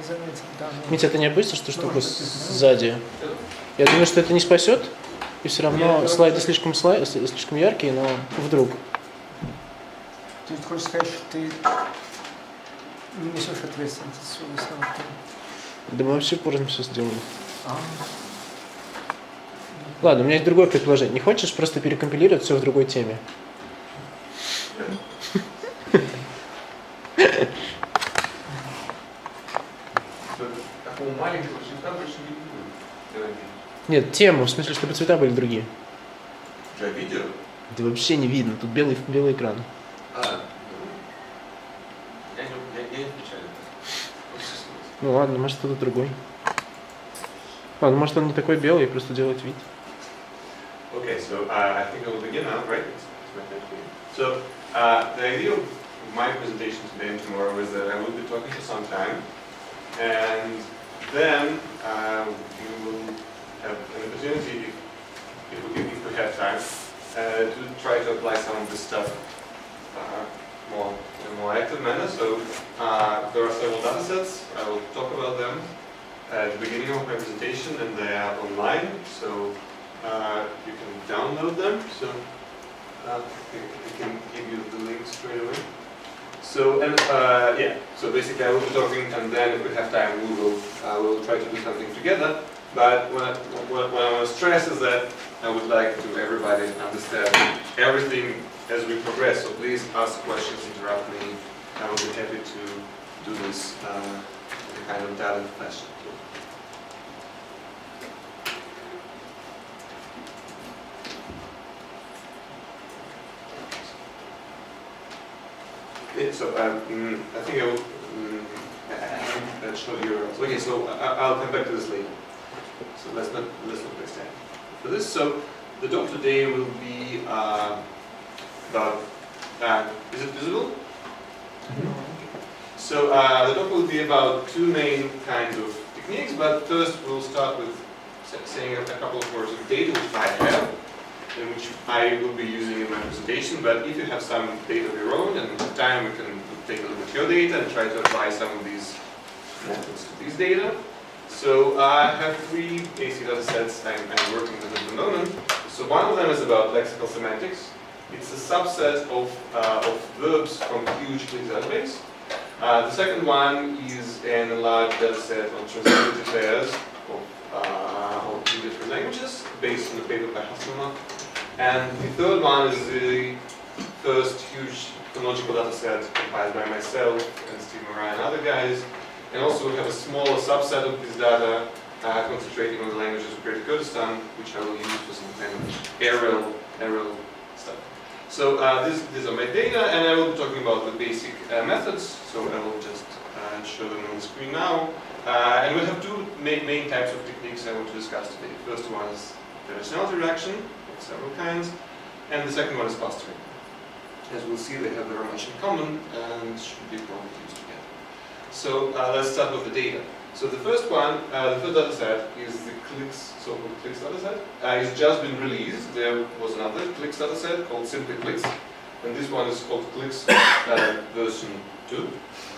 заметил, да. Митя, ты не боишься, что штука сзади? Я думаю, что это не спасет, и все равно слайды слишком яркие, но вдруг. Ты хочешь сказать, что ты не несешь ответственность за свою основу? Да мы вообще позже все сделаем. Ладно, у меня есть другое предположение. Не хочешь просто перекомпилировать все в другой теме? Такого маленького шрифта больше не будет. Нет, тему, в смысле, чтобы цвета были другие. Для видео? Да вообще не видно, тут белый экран. Я не отвечаю. Ну ладно, может кто-то другой. Ладно, может он не такой белый, просто делает вид. Okay, so I think I will begin now, right? So the idea of my presentation today and tomorrow is that I will be talking for some time, and then you will have an opportunity, if we have time, to try to apply some of this stuff in a more active manner. So there are several datasets. I will talk about them at the beginning of my presentation, and they are online, so you can download them. So I can give you the link straight away. So so basically I will be talking, and then if we have time, we'll try to do something together. But what I want to stress is that I would like to everybody understand everything as we progress. So please ask questions, interrupt me. I will be happy to do this in a kind of dialogue fashion. Yeah, so I think I will show you. Okay, so I'll come back to this later. So let's not waste time for this. So the talk today will be about. Is it visible? So the talk will be about two main kinds of techniques. But first, we'll start with saying a couple of words of data which I have, in which I will be using in my presentation. But if you have some data of your own and have time, we can take a look at your data and try to apply some of these methods to these data. So I have three basic data sets I'm working with at the moment. So one of them is about lexical semantics. It's a subset of verbs from a huge click database. The second one is an enlarged data set on translated pairs of two different languages based on a paper by Hasselmann. And the third one is the first huge phonological data set compiled by myself and Steve Moran and other guys. And also we have a smaller subset of this data concentrating on the languages of Greater Kurdistan, which I will use for some kind of aerial stuff. So these are my data, and I will be talking about the basic methods. So I will just show them on the screen now. And we'll have two main types of techniques I want to discuss today. The first one is dimensionality reduction, of several kinds, and the second one is clustering. As we'll see, they have very much in common and should be probably used together. So let's start with the data. So the first one, the first data set is the clicks, so-called clicks data set. It's just been released. There was another clicks data set called simply clicks, and this one is called clicks version 2.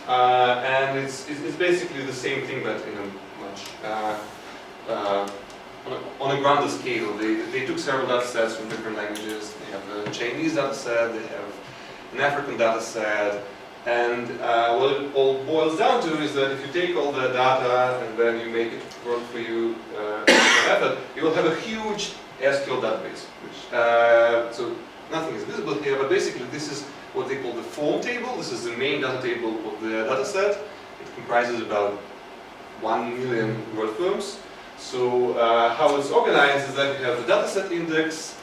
And it's basically the same thing, but in a much on a grander scale. They took several data sets from different languages. They have a Chinese data set, they have an African data set, and what it all boils down to is that if you take all the data and then you make it work for you method, you will have a huge SQL database. Which so nothing is visible here, but basically this is what they call the form table. This is the main data table of the data set. It comprises about 1 million word forms. So how it's organized is that you have the dataset index.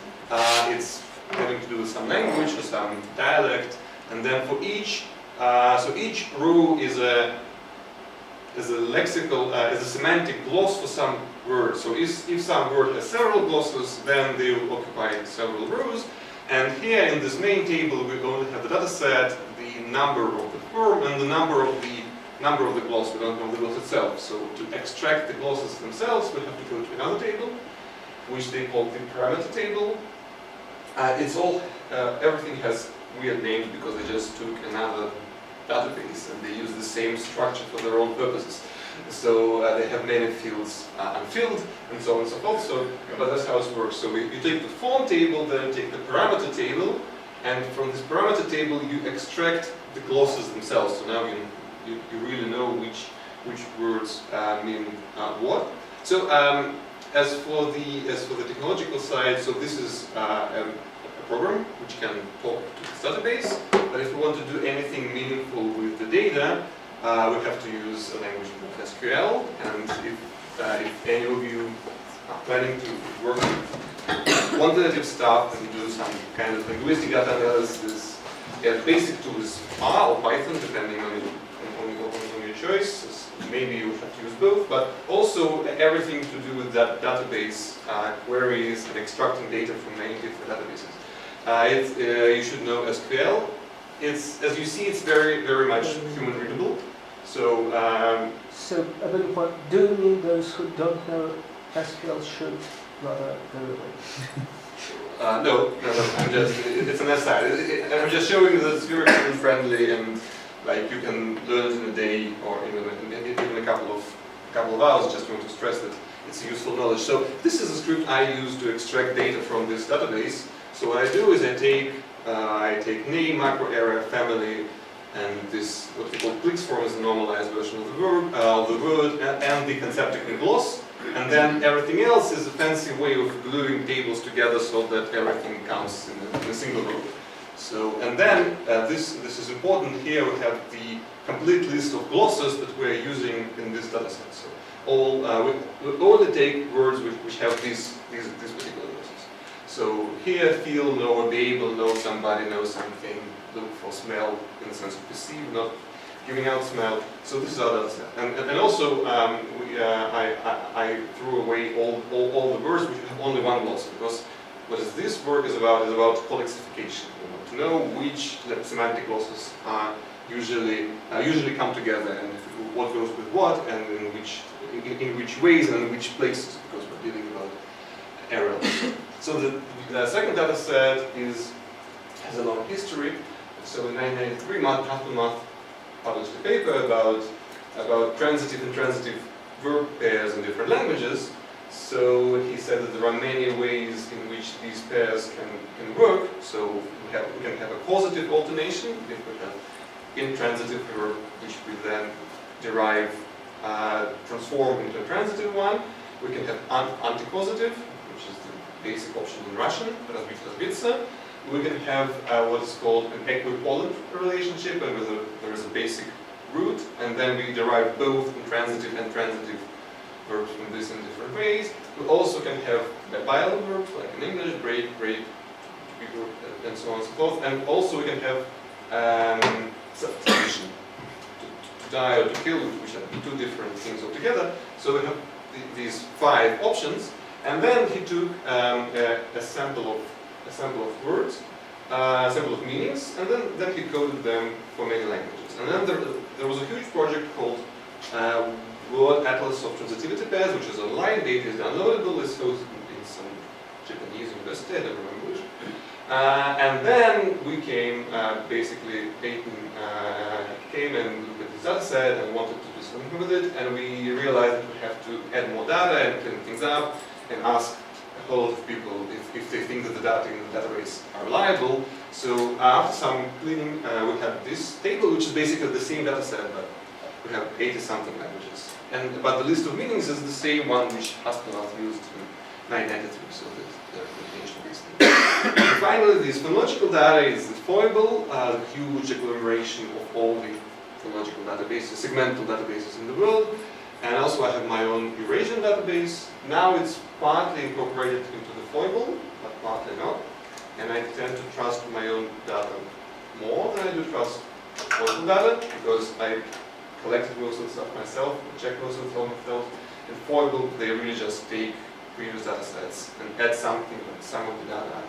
It's having to do with some language or some dialect, and then for each, so each row is a lexical, is a semantic gloss for some word. So if some word has several glosses, then they will occupy several rows. And here in this main table, we only have the dataset, the number of the form, and the number of the gloss. We don't know the gloss itself. So to extract the glosses themselves, we have to go to another table, which they call the parameter table. It's all everything has weird names because they just took another database and they use the same structure for their own purposes. So they have many fields unfilled, and so on and so forth. So, but that's how it works. So you take the form table, then take the parameter table, and from this parameter table you extract the glosses themselves. So now you really know which words mean what. So as for the technological side, so this is a program which can talk to this database. But if we want to do anything meaningful with the data, we have to use a language called SQL. And if any of you are planning to work with quantitative stuff and do some kind of linguistic data analysis, the basic tool is R or Python, depending on your choice. Maybe you have to use both, but also everything to do with that database queries and extracting data from many different databases. You should know SQL. As you see, it's very much human readable. So, so I beg your pardon, do you mean those who don't know SQL should rather go away? No. It's an aside. I'm just showing that it's very friendly and like you can learn it in a day or even a couple of hours. Just want to stress that it's useful knowledge. So this is a script I use to extract data from this database. So what I do is I take name, macro area, family, and this what we call clicks form is a normalized version of the word, and the conceptual gloss. And then everything else is a fancy way of gluing tables together so that everything counts in a single row. So, and then this is important. Here we have the complete list of glosses that we're using in this dataset. So we only take words which have these particular glosses. So here, feel, know, or be able, know somebody, know something, look for smell in the sense of perceive, not giving out smell. So this is our dataset. And also I threw away all the words which have only one gloss, because what this work is about colexification. We want to know which semantic glosses are usually come together, and what goes with what, and in which ways and in which places, because we're dealing about Areal. So the second data set has a long history. So in 1993, Math published a paper about transitive and transitive verb pairs in different languages. So he said that there are many ways in which these pairs can work. So we can have a causative alternation if we have intransitive verb, which we then derive, transform into a transitive one. We can have anticausative, which is the basic option in Russian, razbitsa. We can have what is called an equipolant relationship, and there is a basic root, and then we derive both intransitive and transitive verbs from this in different ways. We also can have bilateral verbs, like in English, break, to be group, and so on and so forth. And also we can have substitution, to die or to kill, which are two different things altogether. So we have these 5 options, and then he took a sample of words, a sample of meanings, and then he coded them for many languages. And then there was a huge project called World Atlas of Transitivity Pairs, which is online, data is downloadable, it's hosted in some Japanese university, I don't remember which. And then we came, basically, Peyton came and looked at this data set and wanted to do something with it, and we realized that we have to add more data and clean things up and ask a whole lot of people if they think that the data in the database are reliable. So after some cleaning, we have this table, which is basically the same data set, but we have 80-something languages. But the list of meanings is the same one which Astronaut used in 1993, so the definition basically. And finally, this phonological data is the foible, a huge agglomeration of all the phonological databases, segmental databases in the world. And also I have my own Eurasian database. Now it's partly incorporated into the foible, but partly not. And I tend to trust my own data more than I do trust foible data, because I collected most of the stuff myself, checked most of the stuff myself. In foible, they really just take previous data sets and add something, like some of the data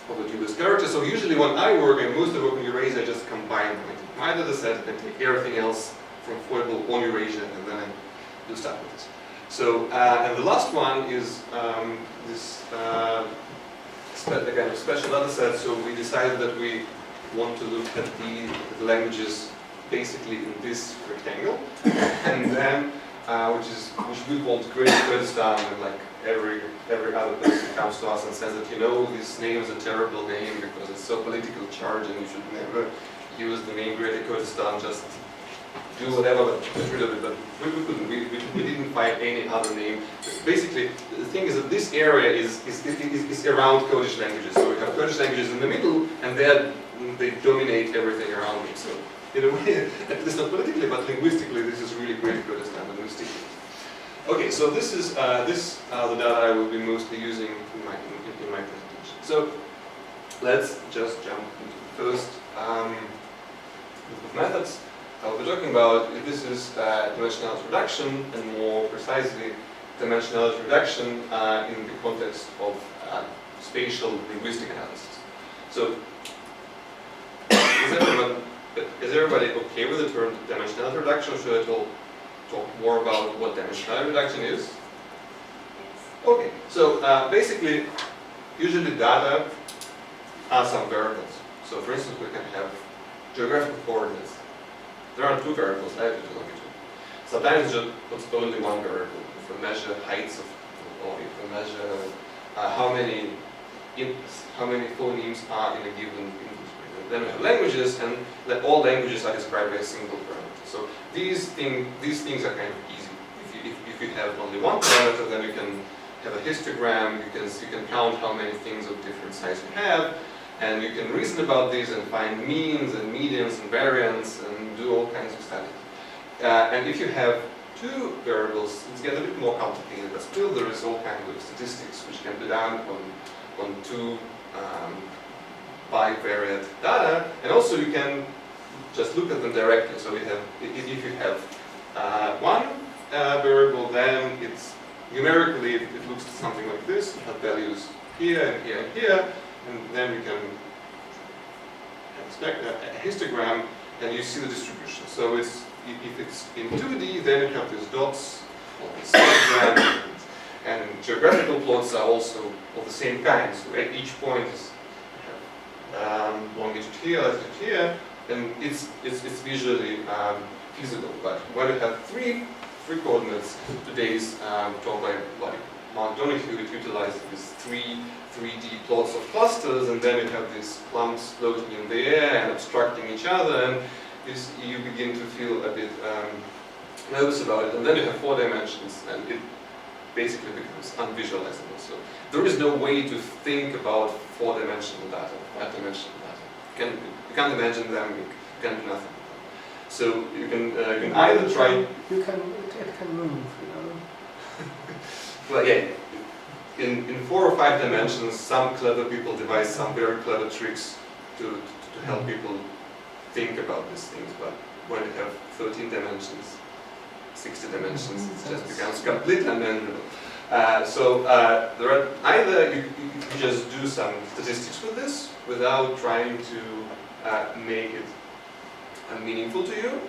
of the dubious character. So usually when I work, and most of the work in Eurasia, I just combine my data set and take everything else from foible on Eurasia, and then I do stuff with it. So, and the last one is this kind of special data set. So we decided that we want to look at the languages basically in this rectangle, and then which we call Great Kurdistan, and like every other person comes to us and says that, you know, this name is a terrible name because it's so politically charged and you should never use the name Greater Kurdistan, just do whatever, but get rid of it. But we couldn't. We didn't find any other name. Basically, the thing is that this area is around Kurdish languages. So we have Kurdish languages in the middle, and they dominate everything around it. So in a way, at least not politically, but linguistically, this is really Greater Kurdistan linguistically. Okay, so this is the data I will be mostly using in my presentation. So let's just jump into the first group of methods I'll be talking about. This is dimensionality reduction, and more precisely, dimensionality reduction in the context of spatial linguistic analysis. So, is everybody okay with the term dimensionality reduction? Should I talk more about what dimensionality reduction is? Okay, so basically, usually data are some variables. So for instance, we can have geographical coordinates. There are two variables, latitude and longitude. Sometimes it's only one variable. If we measure heights or if we measure how many phonemes are in a given English group. Then we have languages, and all languages are described by a single parameter. So these things are kind of easy. If you have only one parameter, then you can have a histogram. You can count how many things of different size you have. And you can reason about these and find means and medians and variance and do all kinds of studies. And if you have two variables, it's get a bit more complicated, but still there is all kinds of statistics which can be done on two bivariate data. And also you can just look at them directly. So if you have one variable, then it's numerically it looks something like this. You have values here and here and here. And then you can expect a histogram, and you see the distribution. So if it's in 2D, then you have these dots or this histogram, and geographical plots are also of the same kind. So at each point is longitude here, latitude here, and it's visually feasible. But when you have three coordinates, today's talk by Mark Donoghue, it utilizes these 3D plots of clusters, and then you have these clumps floating in the air and obstructing each other, and you begin to feel a bit nervous about it. And then you have 4 dimensions, and it basically becomes unvisualizable. So there is no way to think about 4-dimensional data, 5-dimensional data. You can't imagine them. You can do nothing. So you can either try. It can move. You know. Well, yeah. In 4 or 5 dimensions, some clever people devise some very clever tricks to help people think about these things. But when you have 13 dimensions, 60 dimensions, it just becomes completely unmanageable. So there are either you just do some statistics with this without trying to make it meaningful to you,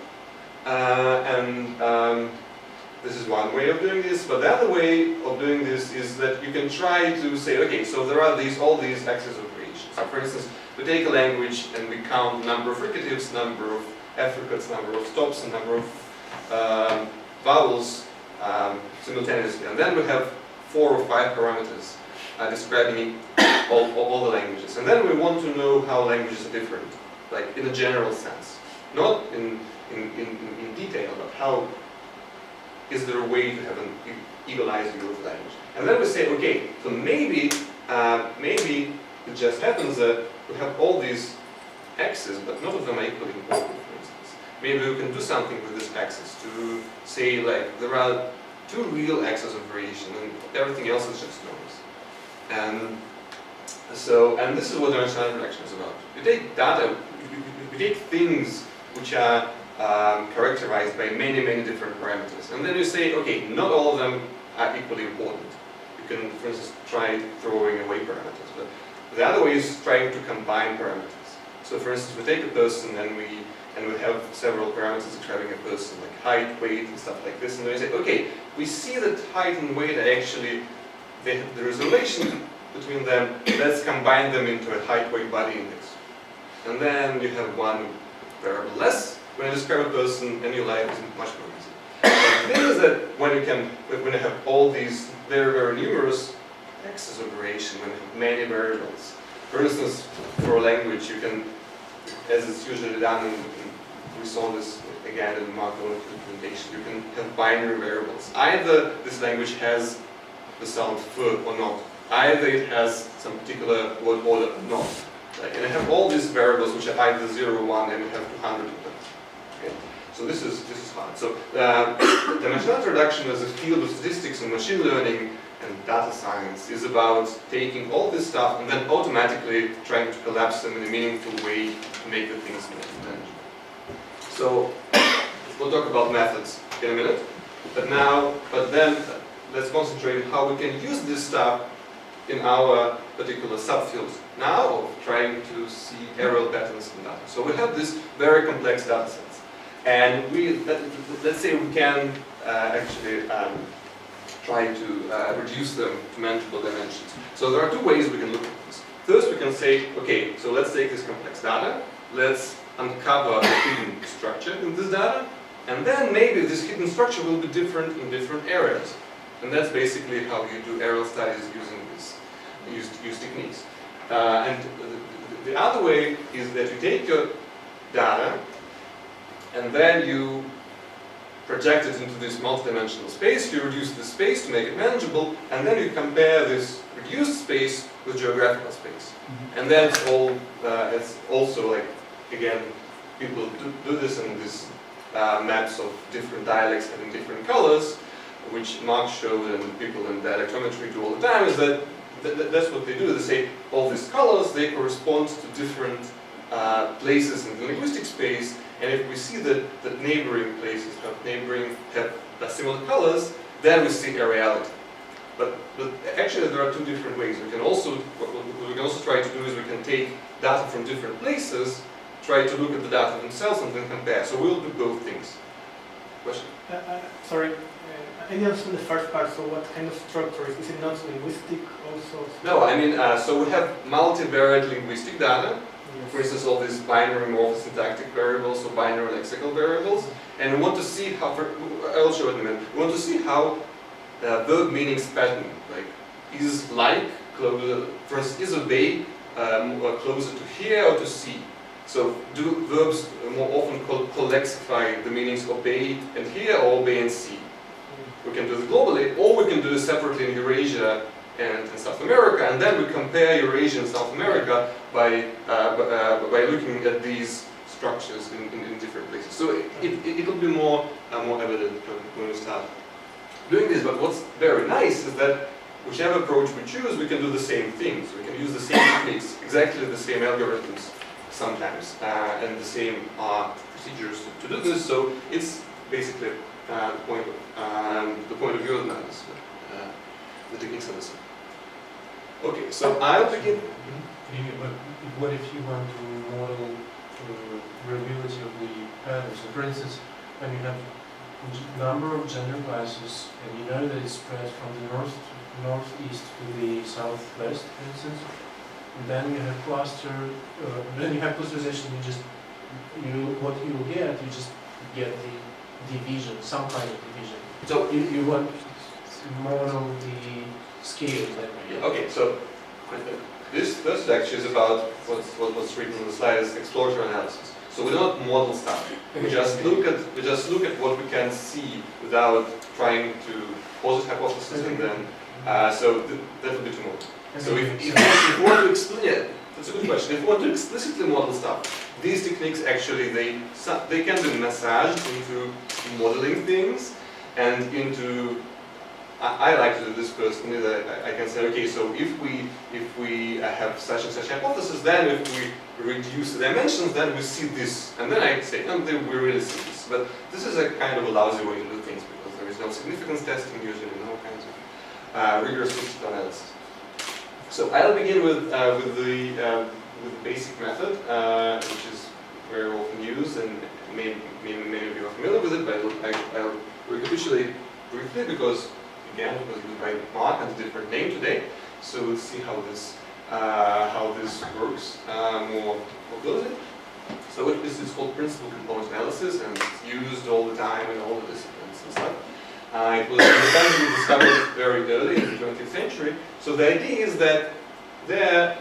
this is one way of doing this, but the other way of doing this is that you can try to say, okay, so there are all these axes of variation. So for instance, we take a language and we count the number of fricatives, number of affricates, number of stops, and number of vowels simultaneously. And then we have 4 or 5 parameters describing all the languages. And then we want to know how languages are different, like in a general sense. Not in detail, but how is there a way to have an equalized view of language? And then we say, okay, so maybe it just happens that we have all these axes, but none of them are equally important, for instance. Maybe we can do something with this axis to say, like, there are 2 real axes of variation, and everything else is just noise. And this is what dimensionality reduction is about. You take data, you take things which are characterized by many different parameters. And then you say, okay, not all of them are equally important. You can, for instance, try throwing away parameters. But the other way is trying to combine parameters. So for instance, we take a person and we have several parameters describing a person, like height, weight, and stuff like this. And then we say, okay, we see that height and weight are actually, there is a relation between them. Let's combine them into a height, weight, body index. And then you have one variable less, when you describe a person in your life, it's much more easy. The thing is that when you have all these very, very numerous access operation, when you have many variables. For instance, for a language, you can, as it's usually done, and we saw this again in the Markov implementation, you can have binary variables. Either this language has the sound f or not. Either it has some particular word order or not. And I have all these variables which are either 0 or 1, and we have 200 of them. Okay? So this is hard. So dimensionality reduction as a field of statistics and machine learning and data science is about taking all this stuff and then automatically trying to collapse them in a meaningful way to make the things manageable. So we'll talk about methods in a minute. But then let's concentrate on how we can use this stuff in our particular subfield now of trying to see areal patterns in data. So we have these very complex data sets. And let's say we can actually try to reduce them to manageable dimensions. So there are two ways we can look at this. First, we can say, okay, so let's take this complex data, let's uncover a hidden structure in this data, and then maybe this hidden structure will be different in different areas. And that's basically how you do areal studies using use techniques. And the other way is that you take your data and then you project it into this multidimensional space, you reduce the space to make it manageable, and then you compare this reduced space with geographical space. And that's all, it's also like, again, people do this in these maps of different dialects having different colors, which Mark showed and people in dialectometry do all the time, is that that's what they do. They say all these colors, they correspond to different places in the linguistic space, and if we see that neighboring places have similar colors, then we see areality. But actually there are two different ways. What we can also try to do is we can take data from different places, try to look at the data themselves and then compare. So we'll do both things. Question? Sorry, I didn't understand the first part, so what kind of structure? Is it not linguistic also? No, I mean, so we have multivariate linguistic data. Yes. For instance, all these binary morphosyntactic variables or binary lexical variables. And we want to see how, I'll show it in a minute, we want to see how verb meanings pattern, like, is like, closer, for instance, is obey closer to here or to see? So do verbs more often collexify the meanings obey and here or obey and see? We can do this globally, or we can do this separately in Eurasia and in South America, and then we compare Eurasia and South America by looking at these structures in different places. So it will be more evident when we start doing this. But what's very nice is that whichever approach we choose, we can do the same things. We can use the same techniques, exactly the same algorithms sometimes, and the same procedures to do this. So it's basically the point of view of analysis. The techniques are the same. Okay, so I'll begin. But what if you want to model reliability of the patterns? So for instance, when you have a number of gender classes and you know that it's spread from the northeast to the southwest, for instance, and then you have clusterization. What you will get, you just get the division, some kind of division. So you want to model the scale that way. Okay, so this first lecture is about what's written on the slide is exploratory analysis. So we don't model stuff. We just look at what we can see without trying to posit hypothesis and then. That would be too much. So if you want to explain, yeah, that's a good question. If you want to explicitly model stuff, these techniques actually they can be massaged into modeling things and into. I like to do this personally. That I can say, okay, so if we have such and such hypothesis, then if we reduce the dimensions, then we see this, and then I say, no, we really see this. But this is a kind of a lousy way to do things because there is no significance testing usually, no kinds of rigorous statistical analysis. So I'll begin with the basic method, which is very often used, and many of you are familiar with it. But I'll recapitulate briefly because. Again, it was used by Mark and a different name today. So we'll see how this works more closely. So this is called principal component analysis, and it's used all the time in all the disciplines and stuff. It was independently discovered very early in the 20th century. So the idea is that there's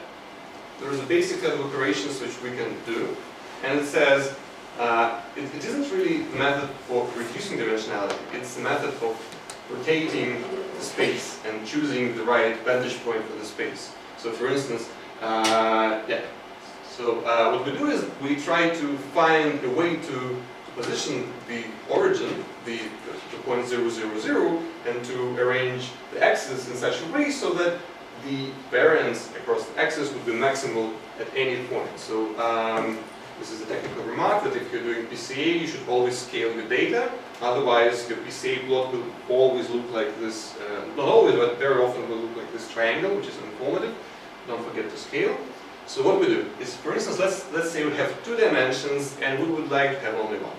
a basic set of operations which we can do, and it says it isn't really a method for reducing dimensionality. It's a method of rotating the space and choosing the right vantage point for the space. So, for instance, what we do is we try to find a way to position the origin, the point 0, 0, 0, and to arrange the axes in such a way so that the variance across the axis would be maximal at any point. So this is a technical remark that if you're doing PCA, you should always scale your data. Otherwise, your PCA plot will always look like this, not always, but very often will look like this triangle, which is informative. Don't forget to scale. So what we do is, for instance, let's say we have 2 dimensions and we would like to have only one.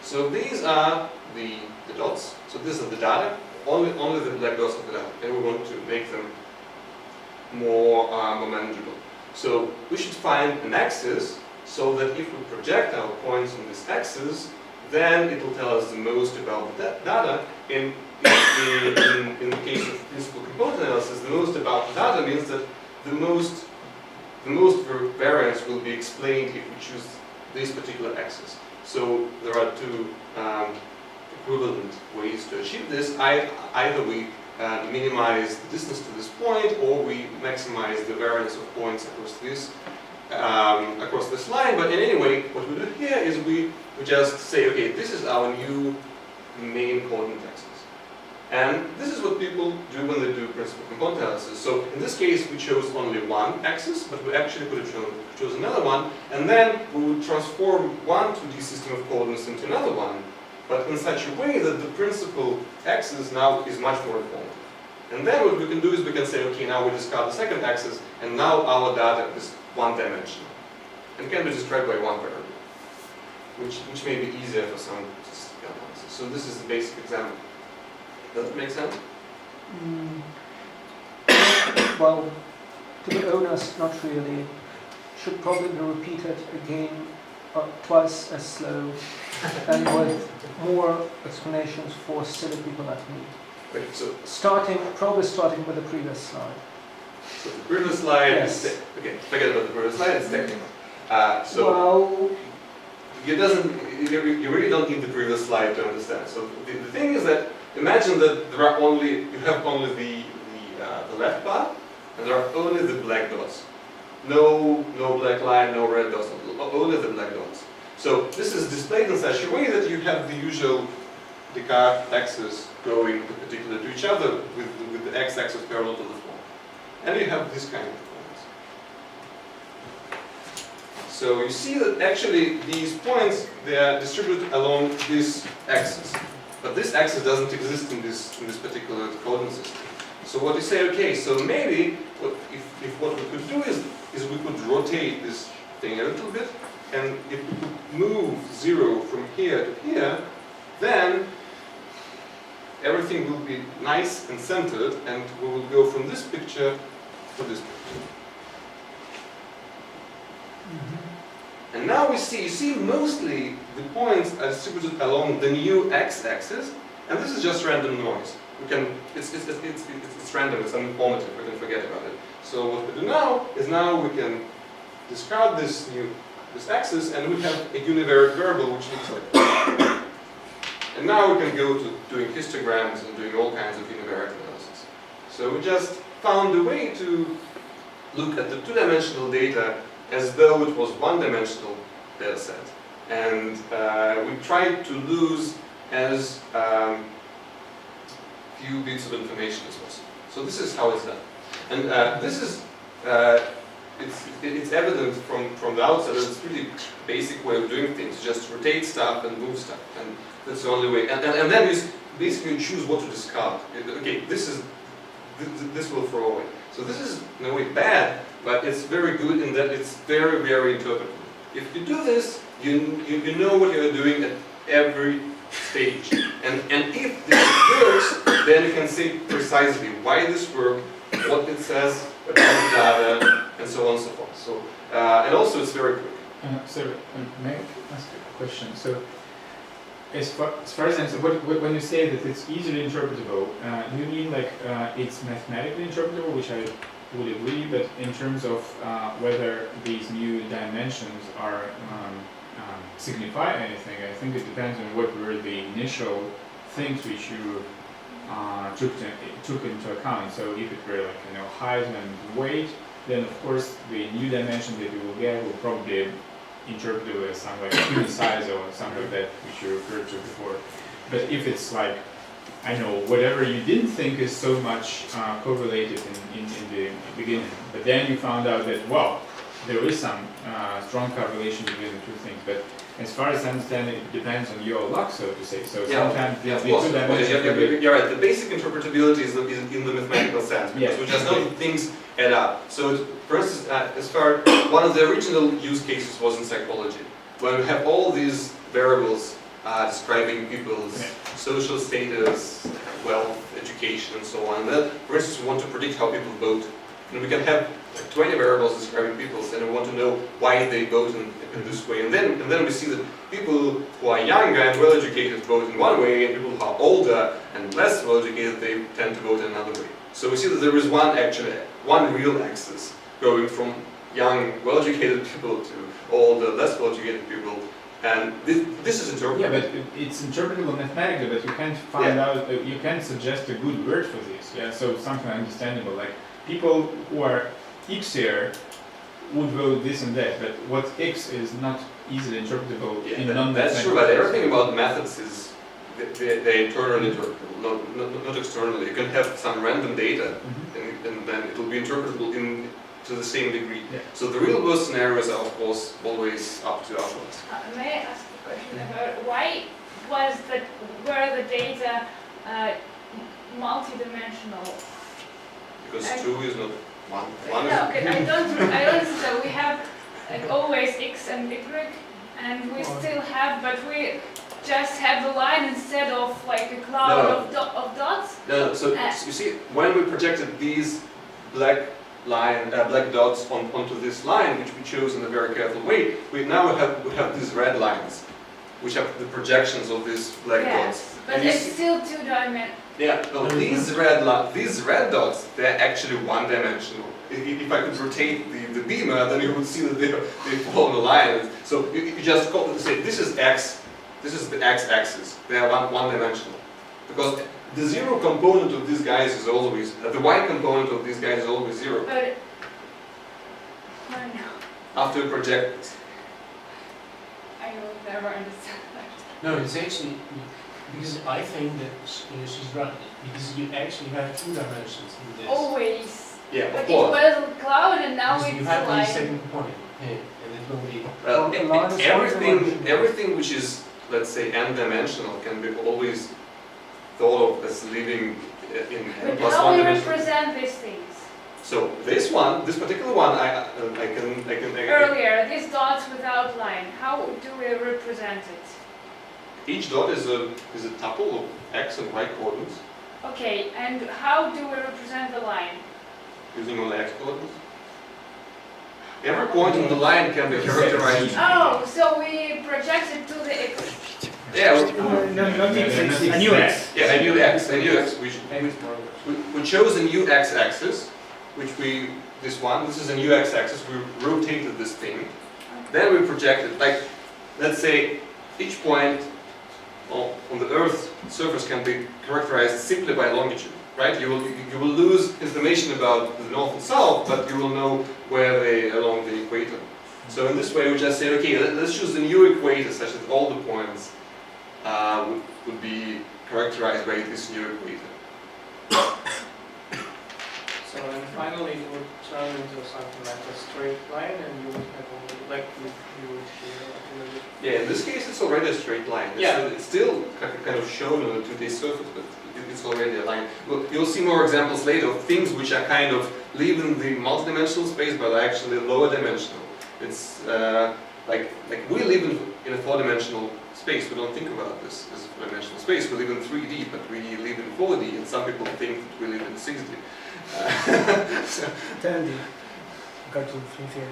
So these are the dots. So these are the data, only the black dots of the data, and we want to make them more manageable. So we should find an axis so that if we project our points on this axis, then it will tell us the most about the data. In the case of principal component analysis, the most about the data means that the most variance will be explained if we choose this particular axis. So there are 2 equivalent ways to achieve this. Either we minimize the distance to this point, or we maximize the variance of points across this line. But in any way, what we do here is we just say, okay, this is our new main coordinate axis. And this is what people do when they do principal component analysis. So in this case, we chose only one axis, but we actually could have chosen another one, and then we would transform one 2D system of coordinates into another one, but in such a way that the principal axis now is much more informative. And then what we can do is we can say, okay, now we discard the second axis, and now our data is one-dimensional, and can be described by one variable, which may be easier for some statistical analysis. So this is the basic example. Does it make sense? Well, to be honest, not really. Should probably be repeated again, twice as slow, and with more explanations for silly people like me. Wait, so Probably starting with the previous slide. So the previous slide Yes. is okay. Forget about the previous slide. It's technical. Well, you really don't need the previous slide to understand. So the thing is that imagine that you have only the left part, and there are only the black dots. No black line, no red dots, only the black dots. So this is displayed in such a way that you have the usual Descartes axis going perpendicular to each other with the x-axis parallel to the floor. And you have this kind of points. So you see that actually these points, they are distributed along this axis. But this axis doesn't exist in this particular coordinate system. So what you say, okay, so maybe if what we could do is we could rotate this thing a little bit, and if we could move 0 from here to here, then everything will be nice and centered, and we will go from this picture to this picture. And now you see mostly the points are distributed along the new x-axis, and this is just random noise. It's random, it's uninformative, we can forget about it. So what we do now is we can discard this axis, and we have a univariate variable which looks like this. And now we can go to doing histograms and doing all kinds of univariate analysis. So we just found a way to look at the 2-dimensional data as though it was 1-dimensional data set. And we tried to lose as few bits of information as possible. So this is how it's done. And this is, it's evident from the outset that it's really basic way of doing things. Just rotate stuff and move stuff. And that's the only way. And then you basically choose what to discard. Okay, this will throw away. So this is in a way bad, but it's very good in that it's very, very interpretable. If you do this, you know what you're doing at every stage. And if this works, then you can say precisely why this worked, what it says about the data, and so on and so forth. So, and also it's very quick. May I ask a question? So, as far as I'm concerned, when you say that it's easily interpretable, do you mean like it's mathematically interpretable, which I would agree, but in terms of whether these new dimensions are signify anything, I think it depends on what were the initial things which you took into account. So if it were like height and weight, then of course the new dimension that you will get will probably interpret it as something like human size or something like that, which you referred to before. But if it's like, I know, whatever you didn't think is so much correlated in the beginning, but then you found out that, well, there is some strong correlation between the two things. But as far as I understand it, depends on your luck, so to say. So sometimes the two dimensions... You're right. The basic interpretability is in the mathematical sense, because we just know that things add up. So, for instance, one of the original use cases was in psychology, when we have all these variables describing people's social status, wealth, education, and so on. And then, for instance, we want to predict how people vote. And we can have 20 variables describing people, and we want to know why they vote in this way. And then we see that people who are younger and well-educated vote in one way, and people who are older and less well-educated, they tend to vote in another way. So we see that there is one real axis going from young, well-educated people to older, less well-educated people. And this is interpretable. Yeah, but it's interpretable mathematically, but you can't find out, you can't suggest a good word for this. Yeah, so something understandable, like people who are X-ier would vote this and that, but what X is not easily interpretable in non-mathematical. That's true, but everything about methods is they're internally interpretable, not externally. You can have some random data, and then it will be interpretable to the same degree. Yeah. So the real world scenarios are, of course, always up to ourselves. May I ask a question about why were the data multidimensional? Because 2 is not 1. One No, is... I don't think so. We have always X and Y, and we still have, but we just have the line instead of like a cloud of dots. No, so you see, when we projected these black dots onto this line, which we chose in a very careful way, we have these red lines, which are the projections of these black dots. But it's still two-dimensional. Yeah, no, these red dots, they're actually one-dimensional. If I could rotate the beamer, then you would see that they form a line. So you just say this is X, this is the X-axis. They are one-dimensional. Because the zero component of these guys is always, the Y component of these guys is always 0. But I know. After you project this. I will never understand that. No, it's actually, because I think that she's right, because you actually have 2 dimensions in this. Always. Yeah, But of it course. was a cloud and now Because it's you have the like... second point, and it will be... Well, everything which is, let's say, n-dimensional can be always thought of as living in n But plus how 1 we dimension. represent these things? So this particular one, I can Earlier, these dots without line, how do we represent it? each dot is a tuple of x and y coordinates Okay, and how do we represent the line? using only x coordinates. Every point on the line can be characterized. Oh, so we project it to the x. Yeah, Not X, a new X. yeah, a new x. We chose a new x-axis, which this is a new x-axis. We rotated this thing. Then we projected, like, let's say, each point on the Earth's surface can be characterized simply by longitude, right? You will lose information about the north and south, but you will know where they along the equator. So in this way, we just say, okay, let's choose a new equator such that all the points would be characterized by this new equator. So then finally it would turn into something like a straight line, and you would have only, like you would share like a little bit. Yeah, in this case it's already a straight line. It's still kind of shown on a 2D surface, but it's already a line. Well, you'll see more examples later of things which are kind of live in the multidimensional space, but are actually lower dimensional. It's like we live in a 4-dimensional space. We don't think about this as a 4-dimensional space. We live in 3D, but we live in 4D, and some people think that we live in 6D. 10D. Go to 3D.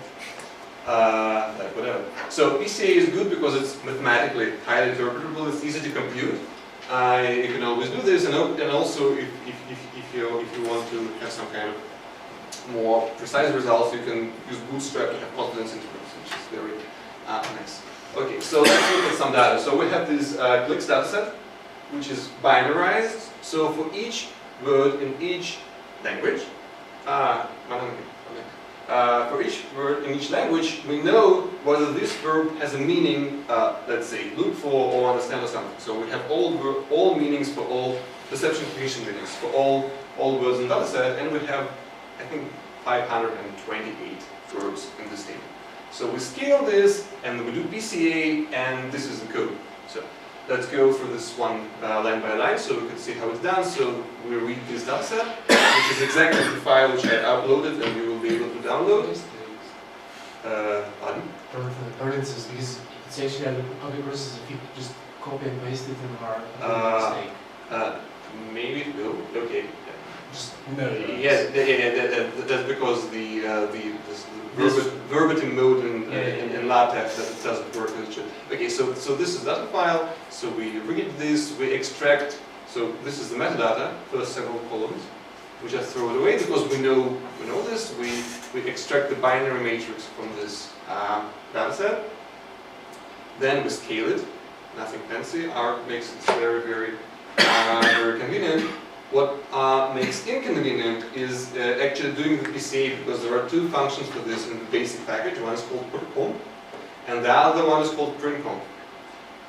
like whatever. So PCA is good because it's mathematically highly interpretable, it's easy to compute. You can always do this, and also if you want to have some kind of more precise results, you can use Bootstrap to have confidence intervals, which is very nice. Okay, so let's look at some data. So we have this clicks dataset, which is binarized. So for each word in each language, for each word in each language, we know whether this verb has a meaning, let's say, look for or understand or something. So we have all meanings for all perception cognition meanings for all words in the dataset, and we have, I think, 528 verbs in this table. So we scale this, and we do PCA, and this is the code. So let's go through this one line by line, so we can see how it's done. So we read this dataset, which is exactly the file which I uploaded, and you will be able to download. Pardon? Tolerances, because it's actually a copy process. If you just copy and paste it in our mistake. Maybe it will. Okay. Just no. Yes, that's because the verbatim mode in LaTeX that doesn't work as it should. Okay, so this is data file. So we read this, we extract. So this is the metadata, first several columns. We just throw it away because we know this. We extract the binary matrix from this data set. Then we scale it. Nothing fancy. R makes it very, very, very convenient. What makes inconvenient is actually doing the PCA, because there are two functions for this in the basic package. One is called purcomp, and the other one is called printcomp.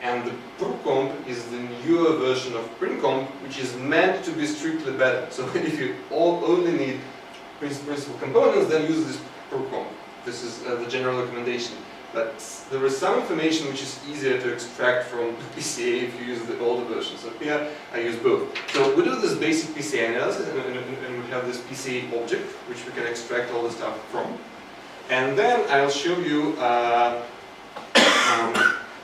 And the purcomp is the newer version of printcomp, which is meant to be strictly better. So if you only need principal components, then use this purcomp. This is the general recommendation. But there is some information which is easier to extract from PCA if you use the older version. So here I use both. So we do this basic PCA analysis, and we have this PCA object which we can extract all the stuff from. And then I'll show you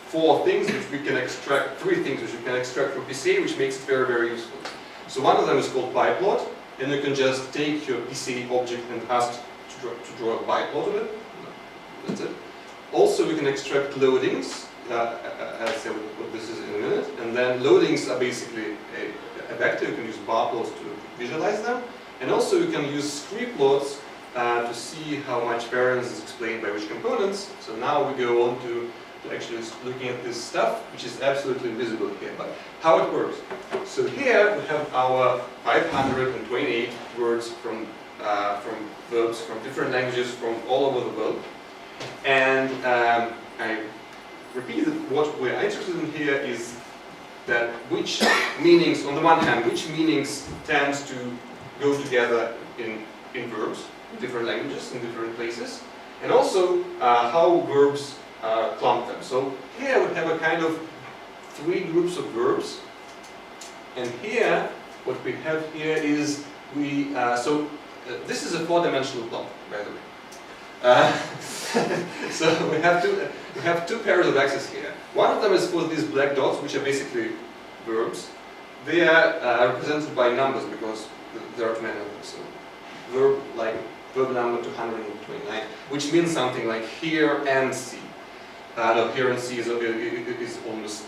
three things which we can extract from PCA, which makes it very, very useful. So one of them is called biplot, and you can just take your PCA object and ask to draw a biplot of it. That's it. Also, we can extract loadings. I'll say what this is in a minute. And then loadings are basically a vector. You can use bar plots to visualize them. And also, you can use script plots to see how much variance is explained by which components. So now we go on to actually looking at this stuff, which is absolutely invisible here. But how it works. So here we have our 528 words from verbs from different languages from all over the world. And I repeat that what we're interested in here is that which meanings, on the one hand, which meanings tend to go together in verbs, in different languages, in different places, and also how verbs clump them. So here we have a kind of three groups of verbs, and here, what we have here is this is a four-dimensional plot, by the way. So we have two pairs of axes here. One of them is for these black dots, which are basically verbs. They are represented by numbers because there are too many of them. So verb number 229, which means something like here and see. No, here and see is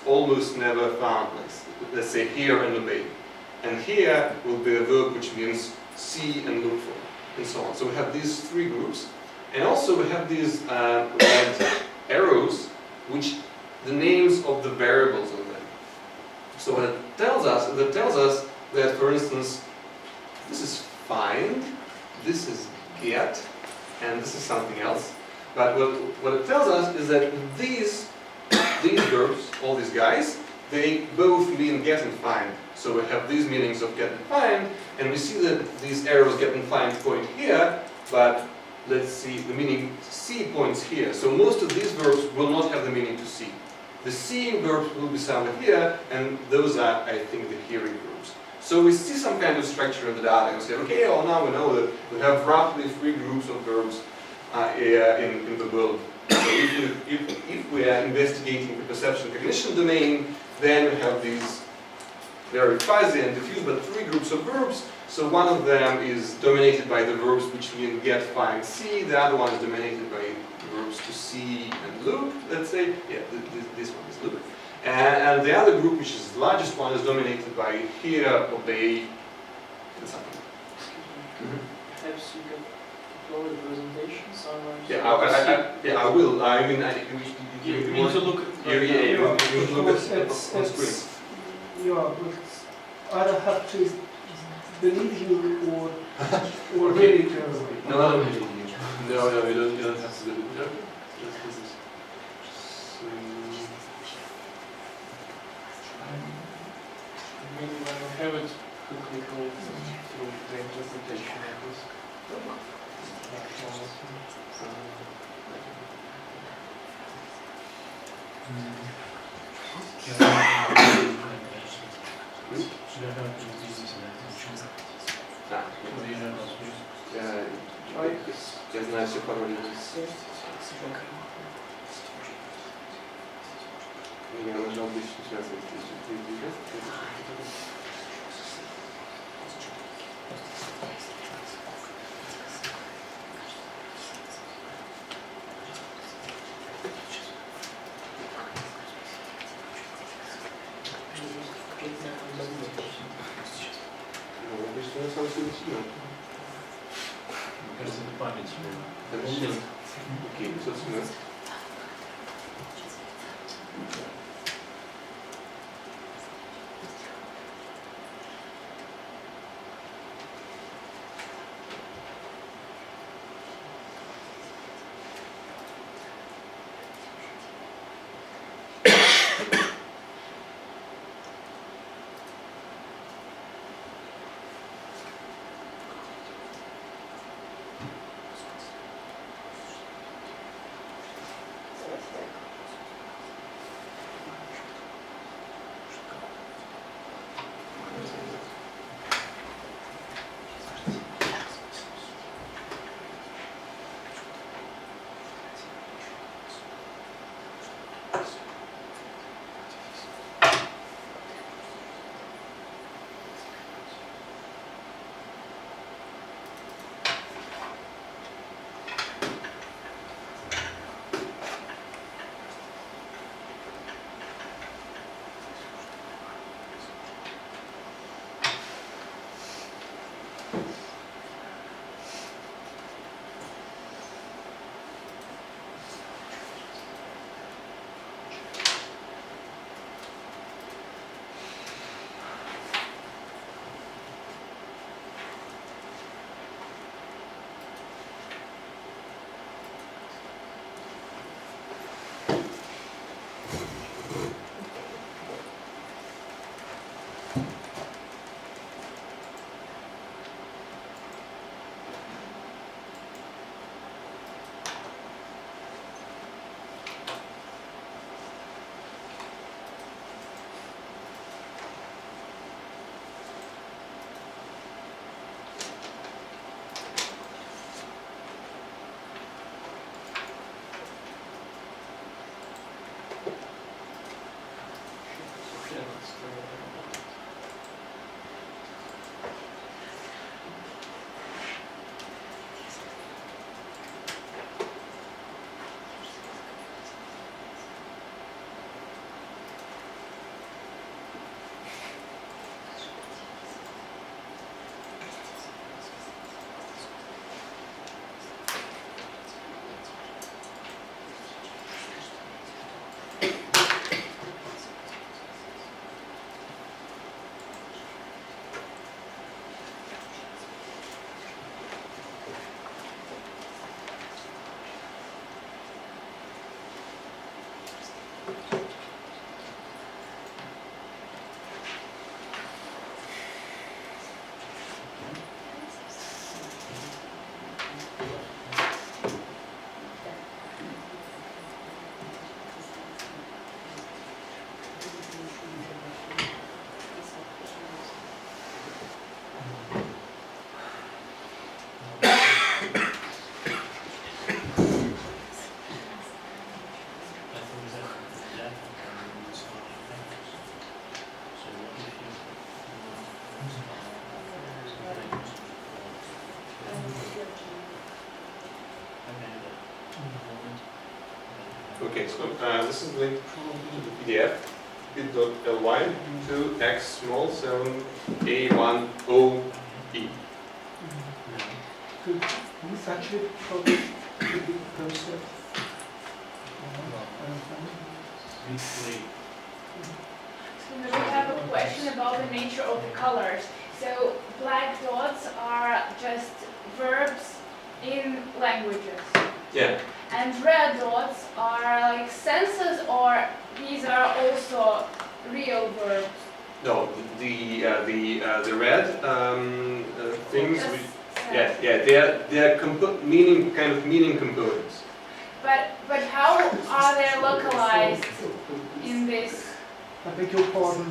almost never found. Let's say here and obey. And here will be a verb which means see and look for, and so on. So we have these three groups. And also we have these red arrows, which the names of the variables in them. So what it tells us that, for instance, this is find, this is get, and this is something else. But what it tells us is that these verbs, all these guys, they both mean get and find. So we have these meanings of get and find, and we see that these arrows get and find point here, but let's see, the meaning see points here. So most of these verbs will not have the meaning to see. The seeing verbs will be somewhere here, and those are, I think, the hearing verbs. So we see some kind of structure in the data, and we say, okay, well, now we know that we have roughly three groups of verbs in the world. So if we are investigating the perception cognition domain, then we have these very fuzzy and diffuse, but three groups of verbs. So one of them is dominated by the verbs which mean get, find, see. The other one is dominated by the groups to see and look, let's say. Yeah, this one is look. And the other group, which is the largest one, is dominated by hear, obey, and something. Perhaps you can draw representation somewhere. Yeah, I will. I mean, You need to look at you look at on screen. Yeah, but either have to believe you or really go. No, I don't believe you. No, you don't have to believe me. Okay. This is. Maybe when we have it, quickly go through the interpretation of this. Я знаю все пароли. Я нажал 1000 раз. Кажется, это память. Окей, собственно. moment. Okay, so this is linked to the PDF, bit.ly to x small 7 A1OE. Could we fetch it probably could be posted? So we have a question about the nature of the colors. So black dots are just verbs in languages. Yeah. And red dots are like senses, or these are also real verbs? No, the red things. Just They are meaning components. But how are they localized in this? I beg your pardon.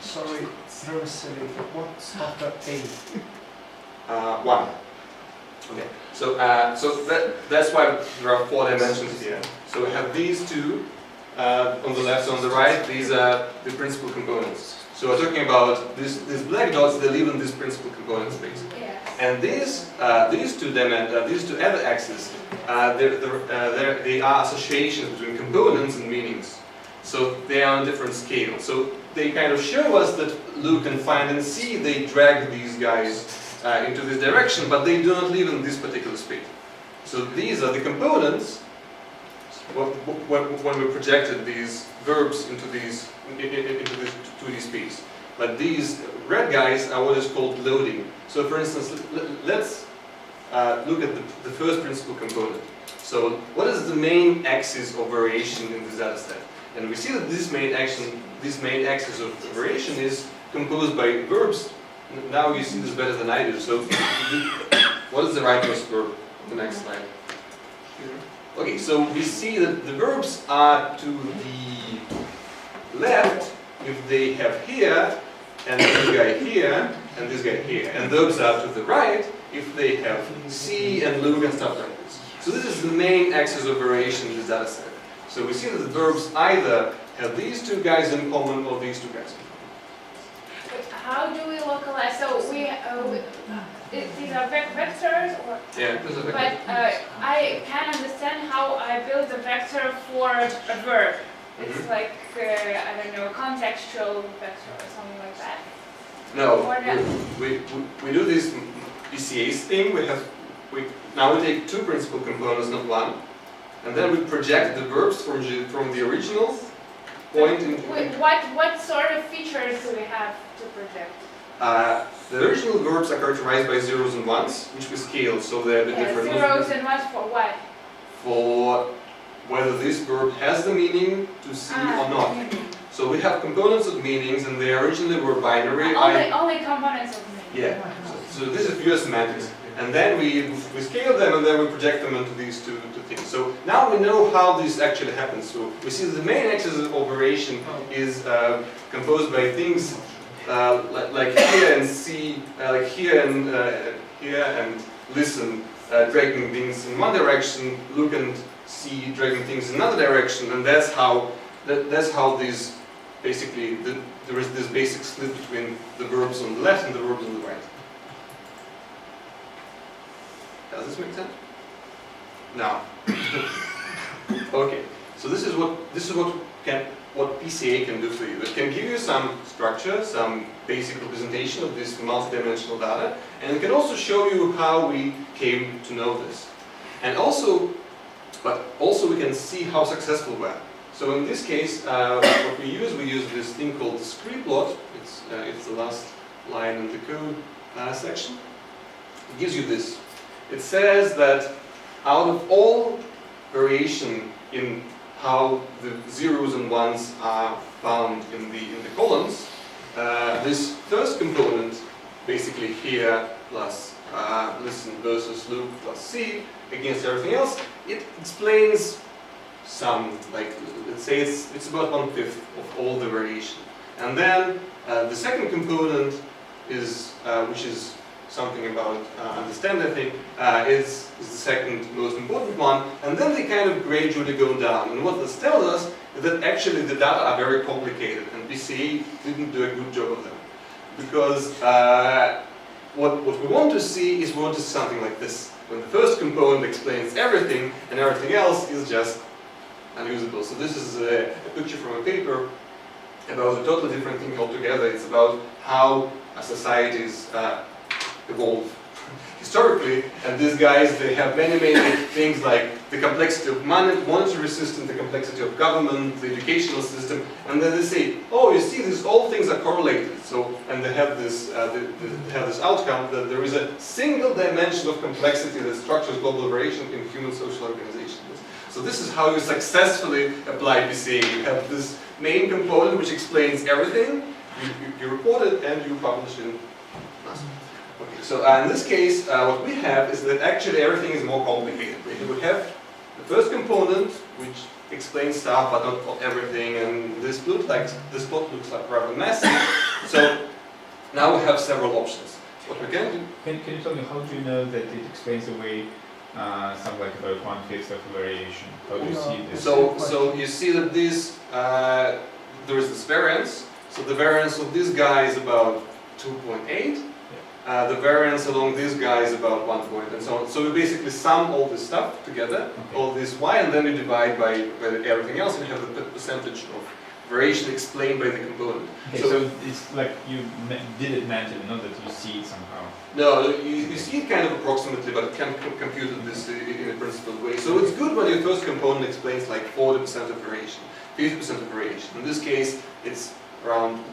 Sorry, very silly. What's after A? 1. Okay. So that's why there are 4 dimensions here. So we have these two on the left and on the right. These are the principal components. So we're talking about these black dots. They live in this principal component space. Yes. And these two other axes, they are associations between components and meanings. So they are on different scales. So they kind of show us that look and find and see. They drag these guys into this direction, but they do not live in this particular space. So these are the components when we projected these verbs into this 2D space. But these red guys are what is called loading. So for instance, let's look at the first principal component. So what is the main axis of variation in this data set? And we see that this main axis of variation is composed by verbs. Now you see this better than I do. So what is the rightmost verb on the next slide? Okay, so we see that the verbs are to the left if they have here, and this guy here, and this guy here. And verbs are to the right if they have see and look and stuff like this. So this is the main axis of variation in this data set. So we see that the verbs either have these two guys in common or these two guys in common. But how do we localize? So these are vectors, or? Yeah, these are But I can understand how I build a vector for a verb. It's like, I don't know, contextual vector or something like that. No, Or no. we do this PCA thing. Now we take 2 principal components, not 1, and then we project the verbs from the original point into. What sort of features do we have to project? The original verbs are characterized by zeros and ones, which we scale, so they're a bit different. Zeros and ones for what? For whether this verb has the meaning to see or not. Okay. So we have components of meanings, and they originally were binary. Only components of meaning. Yeah. So this is pure semantics. And then we scale them, and then we project them into these two things. So now we know how this actually happens. So we see that the main axis of operation is composed by things like here and see, like here and listen, dragging things in one direction, look and see, dragging things in another direction, and that's how these basically there is this basic split between the verbs on the left and the verbs on the right. Does this make sense? No. Okay. So this is what PCA can do for you. It can give you some structure, some basic representation of this multidimensional data, and it can also show you how we came to know this. And also we can see how successful we are. So in this case, what we use this thing called the scree plot. It's the last line in the code section. It gives you this. It says that out of all variation in how the zeros and ones are found in the columns, this first component, basically here plus listen versus look plus see against everything else, it explains some, like, let's say it's about 1/5 of all the variation. And then the second component is, which is something about understand, I think, is the second most important one, and then they kind of gradually go down. And what this tells us is that actually the data are very complicated, and PCA didn't do a good job of them. Because what we want to see is something like this, when the first component explains everything, and everything else is just unusable. So this is a picture from a paper about a totally different thing altogether. It's about how societies evolve historically, and these guys, they have many things like the complexity of monetary system, the complexity of government, the educational system, and then they say, oh, you see, these all things are correlated. So, and they have this outcome that there is a single dimension of complexity that structures global variation in human social organizations. So this is how you successfully apply PCA. You have this main component which explains everything, you report it, and you publish in NASA. Okay, so in this case, what we have is that actually everything is more complicated. We have the first component, which explains stuff, but not everything, and this plot looks like rather messy. So now we have several options. What we can do? Can you tell me how do you know that it explains away something like about 1/5 of a variation? How do you see this? So you see that this there is this variance. So the variance of this guy is about 2.8. The variance along this guy is about 1 point, and so on. So we basically sum all this stuff together, all this y, and then we divide by everything else, and you have the percentage of variation explained by the component. Okay, so it's like you did it mentally, not that you see it somehow. No, you see it kind of approximately, but it can compute this in a principled way. So it's good when your first component explains like 40% of variation, 50% of variation. In this case, it's around,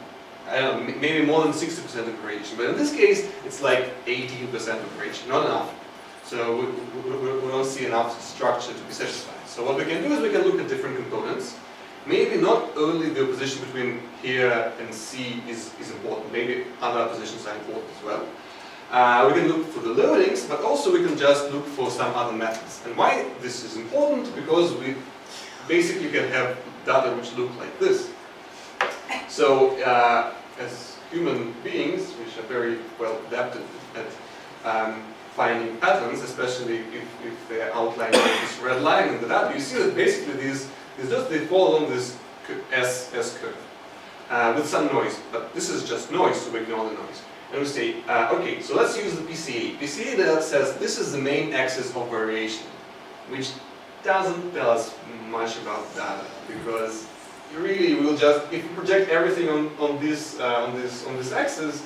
I don't know, maybe more than 60% of variation. But in this case, it's like 18% of variation, not enough. So we don't see enough structure to be satisfied. So what we can do is we can look at different components. Maybe not only the opposition between here and C is important, maybe other oppositions are important as well. We can look for the loadings, but also we can just look for some other methods. And why this is important? Because we basically can have data which look like this. So as human beings, which are very well adapted at finding patterns, especially if they're outlined with this red line in the data, you see that basically these dots, they fall along this S curve with some noise. But this is just noise, so we ignore the noise. And we say, okay, so let's use the PCA. PCA data says this is the main axis of variation, which doesn't tell us much about data, because really we'll just, if we project everything on this axis,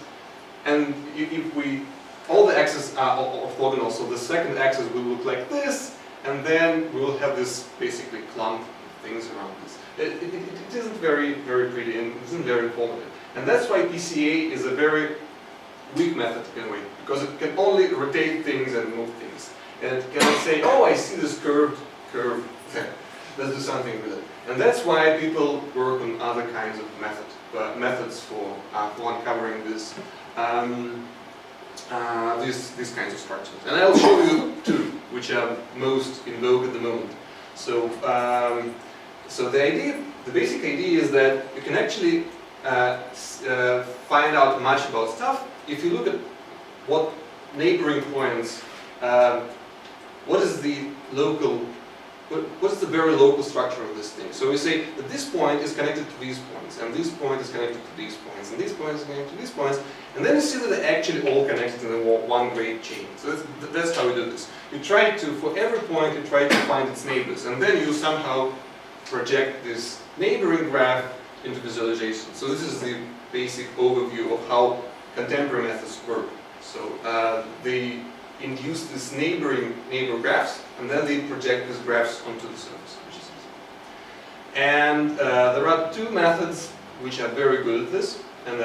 and if we, all the axes are orthogonal, so the second axis will look like this, and then we will have this basically clump of things around this. It isn't very pretty, and it isn't very informative. And that's why PCA is a very weak method in a way, because it can only rotate things and move things. And it cannot say, oh, I see this curve there. Let's do something with it. And that's why people work on other kinds of methods for uncovering this, these kinds of structures. And I'll show you two, which are most in vogue at the moment. So, so the basic idea is that you can actually find out much about stuff if you look at what neighboring points, what is the very local structure of this thing. So we say that this point is connected to these points, and this point is connected to these points, and this point is connected to these points, and then you see that they're actually all connected in one great chain. So that's how we do this. You try to, for every point, you try to find its neighbors, and then you somehow project this neighboring graph into visualization. So this is the basic overview of how contemporary methods work. So they induce this neighbor graphs, and then they project these graphs onto the surface, which is easy. And there are two methods which are very good at this, and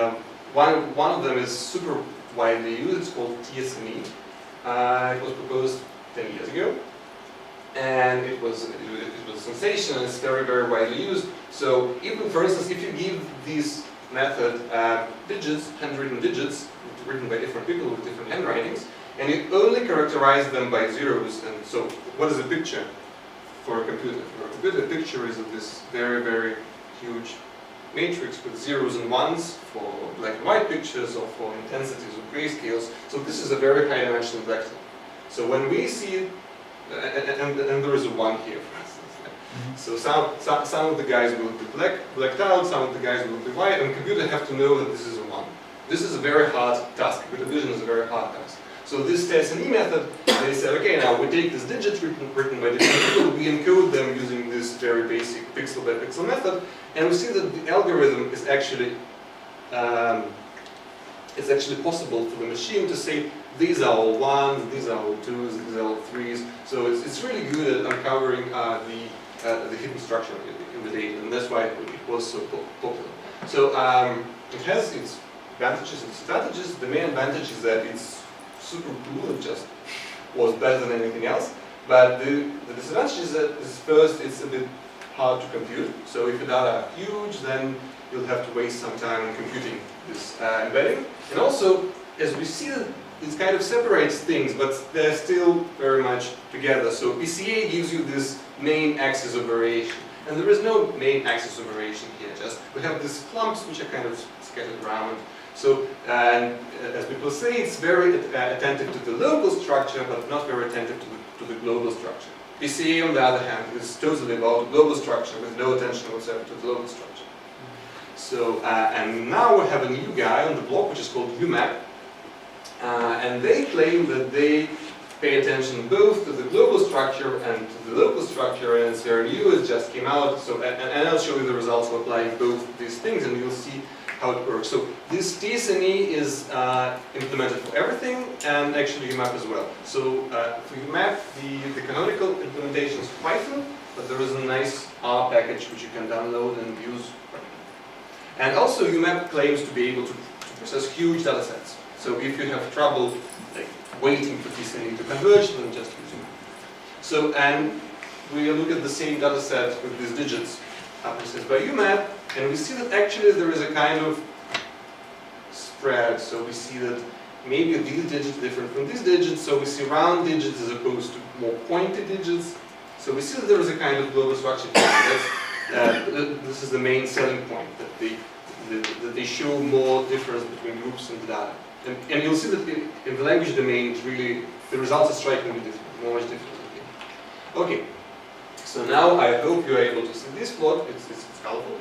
one of them is super widely used. It's called TSME. It was proposed 10 years ago, and it was a sensation, and it's very widely used. So even, for instance, if you give this method digits, handwritten digits, written by different people with different handwritings, and you only characterize them by zeros, and so what is a picture for a computer? For a computer, a picture is of this very huge matrix with zeros and ones for black and white pictures, or for intensities or grayscales. So this is a very high dimensional vector. So when we see it, and there is a 1 here, for instance. So some of the guys will be blacked out, some of the guys will be white, and the computer have to know that this is a 1. This is a very hard task. Computer vision is a very hard task. So this TSME method, they said, okay, now we take these digits written by different people, we encode them using this very basic pixel by pixel method, and we see that the algorithm is actually it's actually possible for the machine to say these are all ones, these are all twos, these are all threes. So it's really good at uncovering the hidden structure in the data, and that's why it was so popular. So it has its advantages and disadvantages. The main advantage is that it's super cool. It just was better than anything else. But the disadvantage is that first it's a bit hard to compute. So if your data are huge, then you'll have to waste some time on computing this embedding. And also, as we see, it kind of separates things, but they're still very much together. So PCA gives you this main axis of variation. And there is no main axis of variation here, just we have these clumps which are kind of scattered around. So, as people say, it's very attentive to the local structure, but not very attentive to the global structure. PCA, on the other hand, is totally about global structure with no attention whatsoever to the local structure. So, and now we have a new guy on the block, which is called UMAP, and they claim that they pay attention both to the global structure and to the local structure, and it's very new, it just came out. So, and I'll show you the results of applying both these things, and you'll see how it works. So this TSNE is implemented for everything, and actually UMAP as well. So for UMAP, the canonical implementation is Python, but there is a nice R package which you can download and use. And also UMAP claims to be able to process huge datasets. So if you have trouble like waiting for TSNE to converge, then just use UMAP. So, and we look at the same dataset with these digits processed by UMAP, and we see that actually there is a kind of spread. So we see that maybe these digits are different from these digits, so we see round digits as opposed to more pointy digits. So we see that there is a kind of global structure here. This is the main selling point, that they show more difference between groups and data. And you'll see that in the language domain, really, the results are strikingly different, more much different. Okay, so now I hope you're able to see this plot. It's colorful.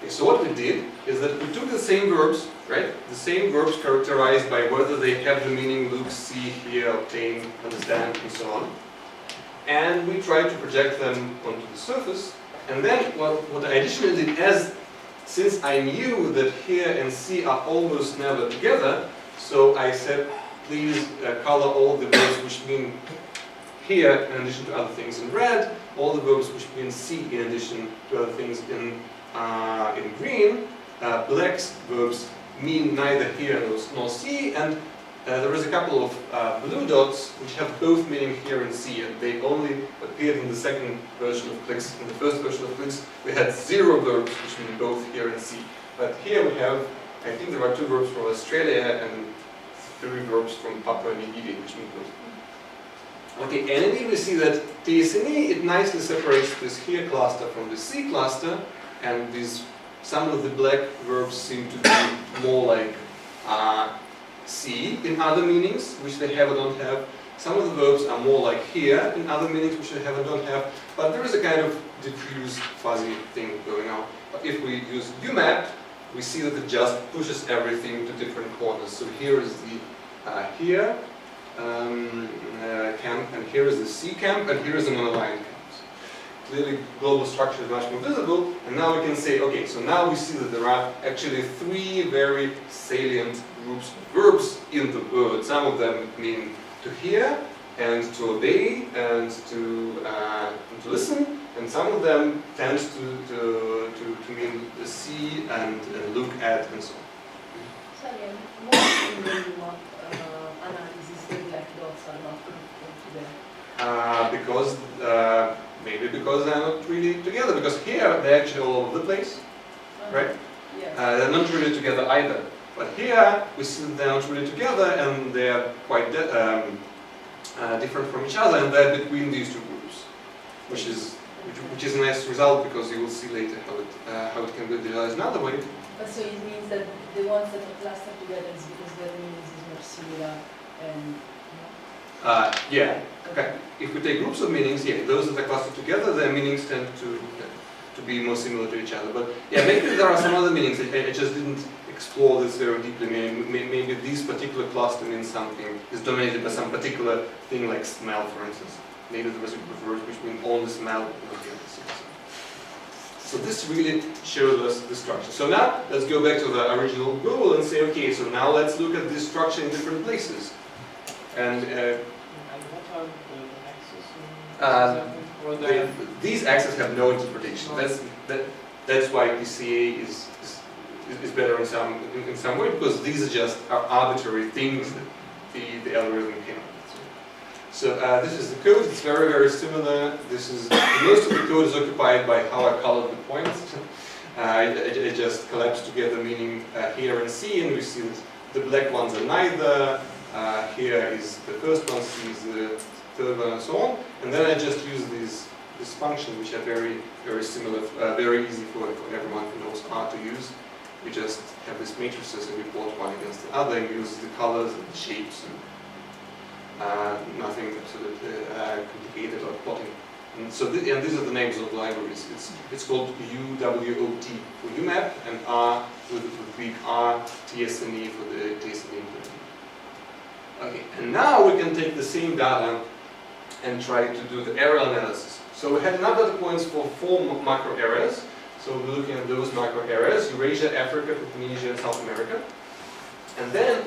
So what we did is that we took the same verbs, right? The same verbs characterized by whether they have the meaning look, see, hear, obtain, understand, and so on. And we tried to project them onto the surface. And then what I additionally did, since I knew that hear and see are almost never together, so I said, please color all the verbs which mean hear in addition to other things in red, all the verbs which mean see in addition to other things in green. Black's verbs mean neither hear nor see, and there is a couple of blue dots which have both meaning hear and see, and they only appeared in the second version of clicks. In the first version of clicks, we had 0 verbs which mean both hear and see. But here we have, I think there are 2 verbs from Australia and 3 verbs from Papua New Guinea which mean both. Okay, and indeed we see that TSNE, it nicely separates this here cluster from the C cluster, and some of the black verbs seem to be more like see in other meanings, which they have or don't have. Some of the verbs are more like here in other meanings, which they have or don't have. But there is a kind of diffuse, fuzzy thing going on. But if we use UMAP, we see that it just pushes everything to different corners. So here is the here camp, and here is the C camp, and here is an unaligned camp. Clearly, global structure is much more visible, and now we can say, okay, so now we see that there are actually 3 very salient groups of verbs in the word. Some of them mean to hear, and to obey, and to listen, and some of them tend to mean to see and look at, and so on. Sorry, what in the UMAP analysis the black dots are not connected together? Maybe because they're not really together, because here they're actually all over the place, right? Yes. They're not really together either. But here we see that they're not really together, and they're quite different from each other, and they're between these 2 groups, which is a nice result, because you will see later how it can be visualized another way. But so it means that the ones that are clustered together is because their meanings is more similar and. Yeah. Okay. If we take groups of meanings, yeah, those that are clustered together, their meanings tend to be more similar to each other. But yeah, maybe there are some other meanings. I just didn't explore this very deeply. Maybe this particular cluster means something, is dominated by some particular thing like smell, for instance. native reciprocal verbs, which mean only smell. So this really shows us the structure. So now let's go back to the original goal and say, okay, so now let's look at this structure in different places. And what are the axes? these axes have no interpretation. That's why PCA is better in some way, because these are just arbitrary things that the algorithm came up with. So this is the code. It's very, very similar. This is most of the code is occupied by how I colored the points. I just collapsed together, meaning here and C, and we see that the black ones are neither. Here is the first one, C is the third one, and so on. And then I just use these functions, which are very, very similar, very easy for everyone who knows R to use. We just have these matrices and we plot one against the other and use the colors and the shapes and nothing absolutely complicated or plotting. And so and these are the names of the libraries. It's called UWOT for UMAP and R with Greek R, TSNE for the TSNE implementation. Okay, and now we can take the same data and try to do the areal analysis. So we had enough data points for 4 macro areas. So we're looking at those macro areas: Eurasia, Africa, Indonesia, and South America. And then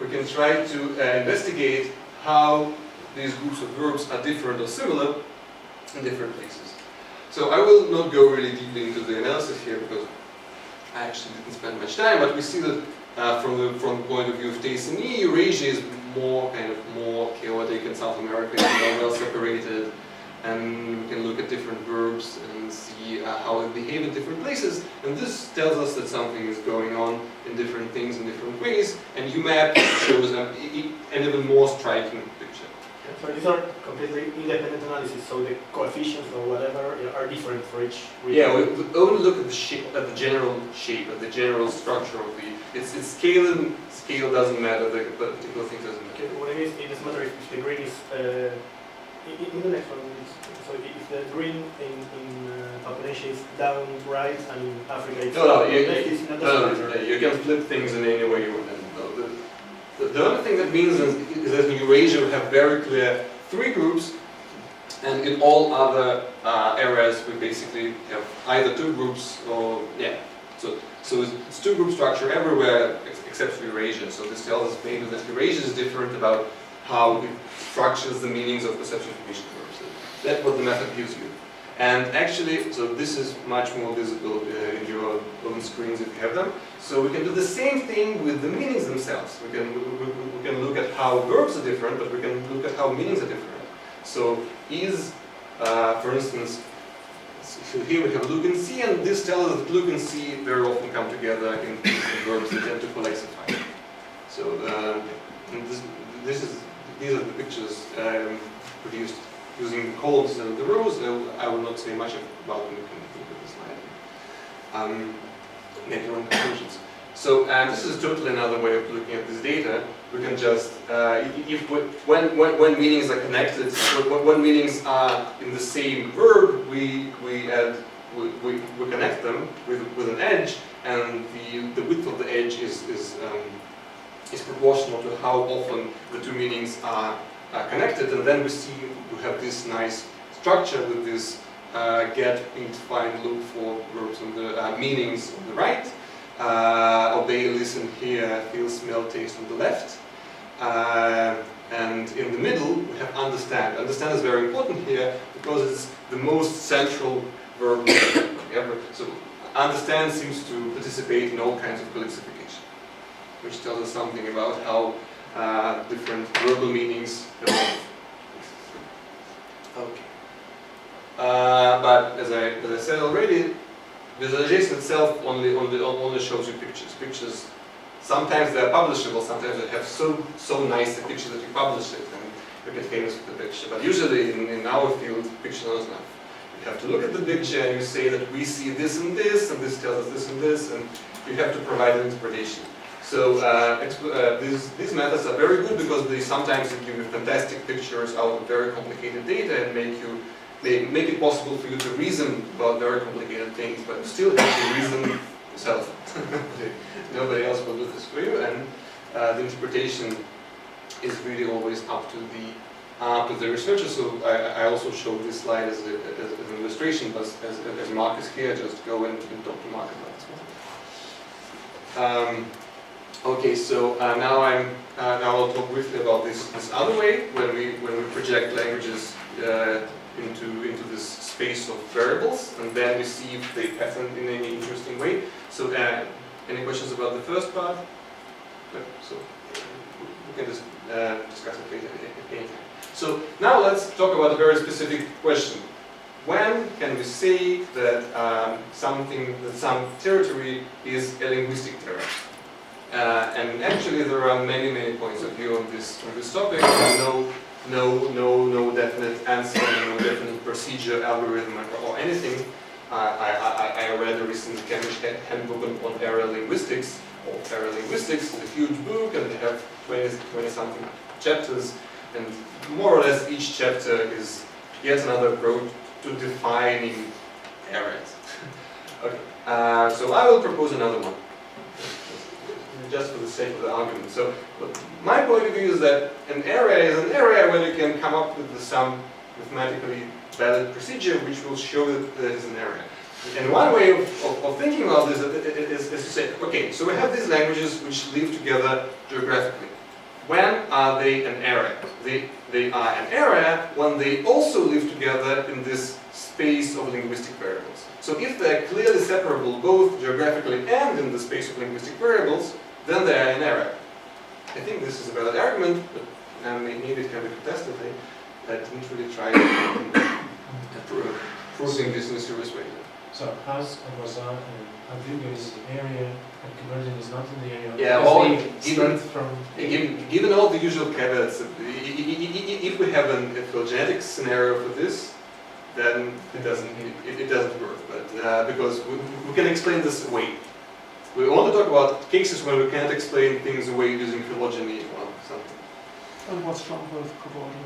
we can try to investigate how these groups of verbs are different or similar in different places. So I will not go really deeply into the analysis here because I actually didn't spend much time, but we see that from the point of view of TSNE, Eurasia is more chaotic, and South America is more well separated, and we can look at different verbs and see how they behave in different places, and this tells us that something is going on in different things in different ways, and UMAP shows an even more striking picture. So these are completely independent analysis, so the coefficients or whatever are different for each region. Yeah, we only look at the shape, at the general shape, at the general structure of the. It's scale, and scale doesn't matter. The particular thing doesn't matter. Okay, what it is, it doesn't matter if the green is in the next one. So if the green in population is down right and in Africa it's you can flip things in any way you want. The other thing that means is that in Eurasia we have very clear 3 groups, and in all other areas we basically have either 2 groups or So it's 2 group structure everywhere except for Eurasia. So this tells us maybe that Eurasia is different about how it structures the meanings of perception information verbs. That's what the method gives you. And actually, so this is much more visible in your own screens if you have them. So we can do the same thing with the meanings themselves. We can look at how verbs are different, but we can look at how meanings are different. So for instance, so here we have look and see, and this tells us that look and see very often come together in verbs that tend to colexify. So these are the pictures produced using the columns and the rows. I will not say much about them. You can look at the slide. Make your own conclusions. So this is totally another way of looking at this data. We can just, when meanings are connected, when meanings are in the same verb, we connect them with an edge, and the width of the edge is proportional to how often the 2 meanings are connected, and then we have this nice structure with this get, int, find, look for verbs on the meanings on the right, obey, listen, hear, feel, smell, taste on the left, and in the middle we have understand. Understand is very important here because it's the most central verb ever. So understand seems to participate in all kinds of codification, which tells us something about how different verbal meanings evolve. Okay. But as I said already, visualization itself only shows you pictures. Pictures, sometimes they're publishable, sometimes they have so nice a picture that you publish it and you get famous with the picture. But usually in our field, picture is not enough. You have to look at the picture and you say that we see this, and this tells us this and this, and you have to provide an interpretation. So these methods are very good because they sometimes give you fantastic pictures out of very complicated data and make it possible for you to reason about very complicated things, but you still have to reason yourself. Nobody else will do this for you, and the interpretation is really always up to the to the researchers. So I also showed this slide as an illustration, but as Marcus here, just go and talk to Mark about this one. Okay, so now I'll talk briefly about this other way when we project languages into this space of variables, and then we see if they pattern in any interesting way. So any questions about the first part? No, so we can just discuss it later anytime. So now let's talk about a very specific question. When can we say that some territory is a linguistic territory? And actually there are many points of view on this topic. No definite answer, no definite procedure, algorithm, or anything. I read a recent Cambridge handbook on Areal linguistics. Areal linguistics is a huge book, and they have 20-something chapters, and more or less each chapter is yet another approach to defining areas. Okay, so I will propose another one, just for the sake of the argument. So my point of view is that an area is an area where you can come up with some mathematically valid procedure which will show that it is an area. And one way of thinking about this is to say, okay, so we have these languages which live together geographically. When are they an area? They are an area when they also live together in this space of linguistic variables. So if they're clearly separable both geographically and in the space of linguistic variables, then they are an area. I think this is a valid argument, but maybe it can be contested. I didn't really try proving this in a serious way. So Has and Waza and Adrigo is the area, and conversion is not in the area. Yeah, all given all the usual caveats, if we have a phylogenetic scenario for this, then it doesn't work. But because we can explain this away. We want to talk about cases where we can't explain things away using phylogeny or something. And what's wrong with providing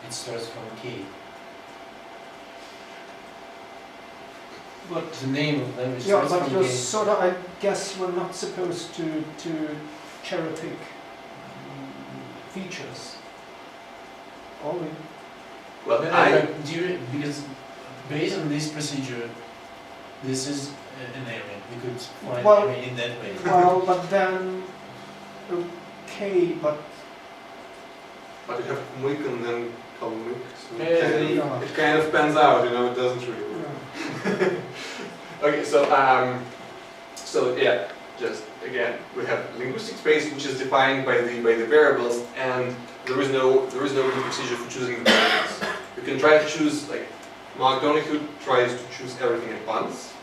it starts from K. but The name of language yeah, starts but from you're K. sort of, I guess we're not supposed to cherry pick features. Are we? Well, because based on this procedure, this is an area. We could find Well- area in that way. Well, but then, okay, but you have Muik and then Kalmuik, so Yeah, it kind of pans out, it doesn't really work. Okay, so yeah, just again, we have linguistic space which is defined by the variables, and there is no good procedure for choosing the variables. You can try to choose, like Mark Donoghue tries to choose everything at once.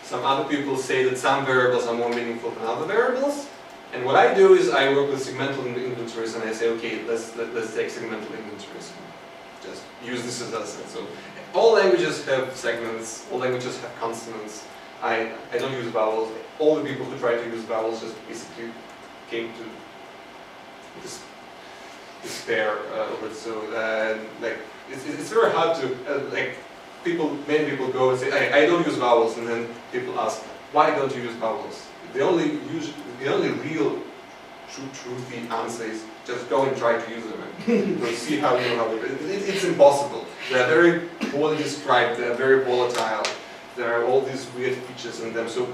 Some other people say that some variables are more meaningful than other variables. And what I do is I work with segmental inventories, and I say, okay, let's take segmental inventories. Just use this as a set. So all languages have segments. All languages have consonants. I don't use vowels. All the people who try to use vowels just basically came to this despair of it. So like it's very hard to many people go and say I don't use vowels, and then people ask, why don't you use vowels? The only real truthy answer is just go and try to use them and you'll see how you know how to do it. It's impossible. They are very poorly described, they are very volatile, there are all these weird features in them. So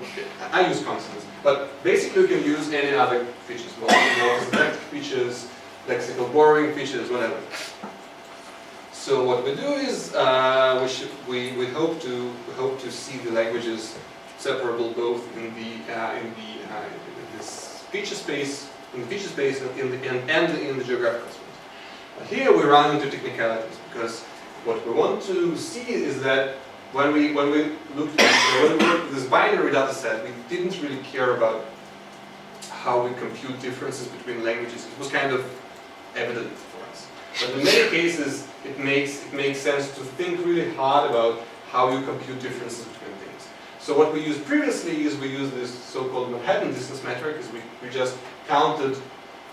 I use consonants. But basically you can use any other features, more syntactic features, lexical borrowing features, whatever. So what we do is we hope to see the languages separable both in this feature space, and in the geographical space. But here we run into technicalities, because what we want to see is that when we looked at this binary data set, we didn't really care about how we compute differences between languages. It was kind of evident for us. But in many cases, it makes sense to think really hard about how you compute differences between things. So what we used previously is we used this so-called Manhattan distance metric, is we just counted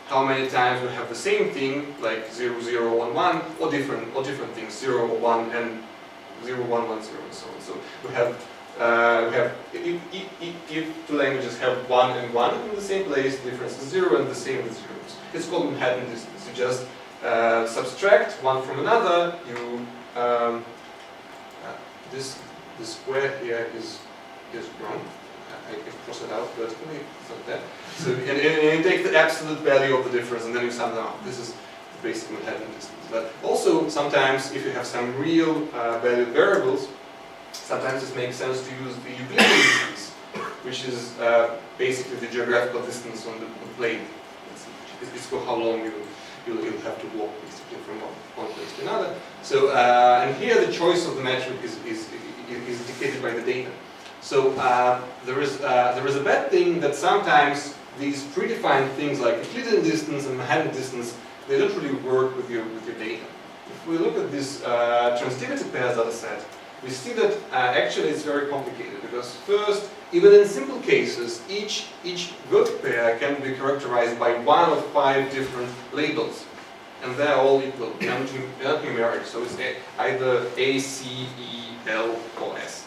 how many times we have the same thing, like 0, 0, 1, 1, or different things, 0, 1, and 0, 1, 1, 0, and so on. So we have if two languages have 1 and 1 in the same place, the difference is 0, and the same with zeros. It's called Manhattan distance. You just subtract one from another, you this square here is wrong. I can cross it out vertically, it's not that. So and you take the absolute value of the difference and then you sum them up. This is the basic Manhattan distance. But also sometimes if you have some real valued variables, sometimes it makes sense to use the Euclidean distance, which is basically the geographical distance on the plane. It's for how long you'll have to walk basically from one place to another. So and here the choice of the metric is dictated by the data. So there is a bad thing that sometimes these predefined things like Euclidean distance and Manhattan distance, they don't really work with your data. If we look at this transitivity pairs data set, we see that actually it's very complicated because first, even in simple cases, each vertex pair can be characterized by one of 5 different labels, and they're all equal, not numeric. So it's either A, C, E, L, or S.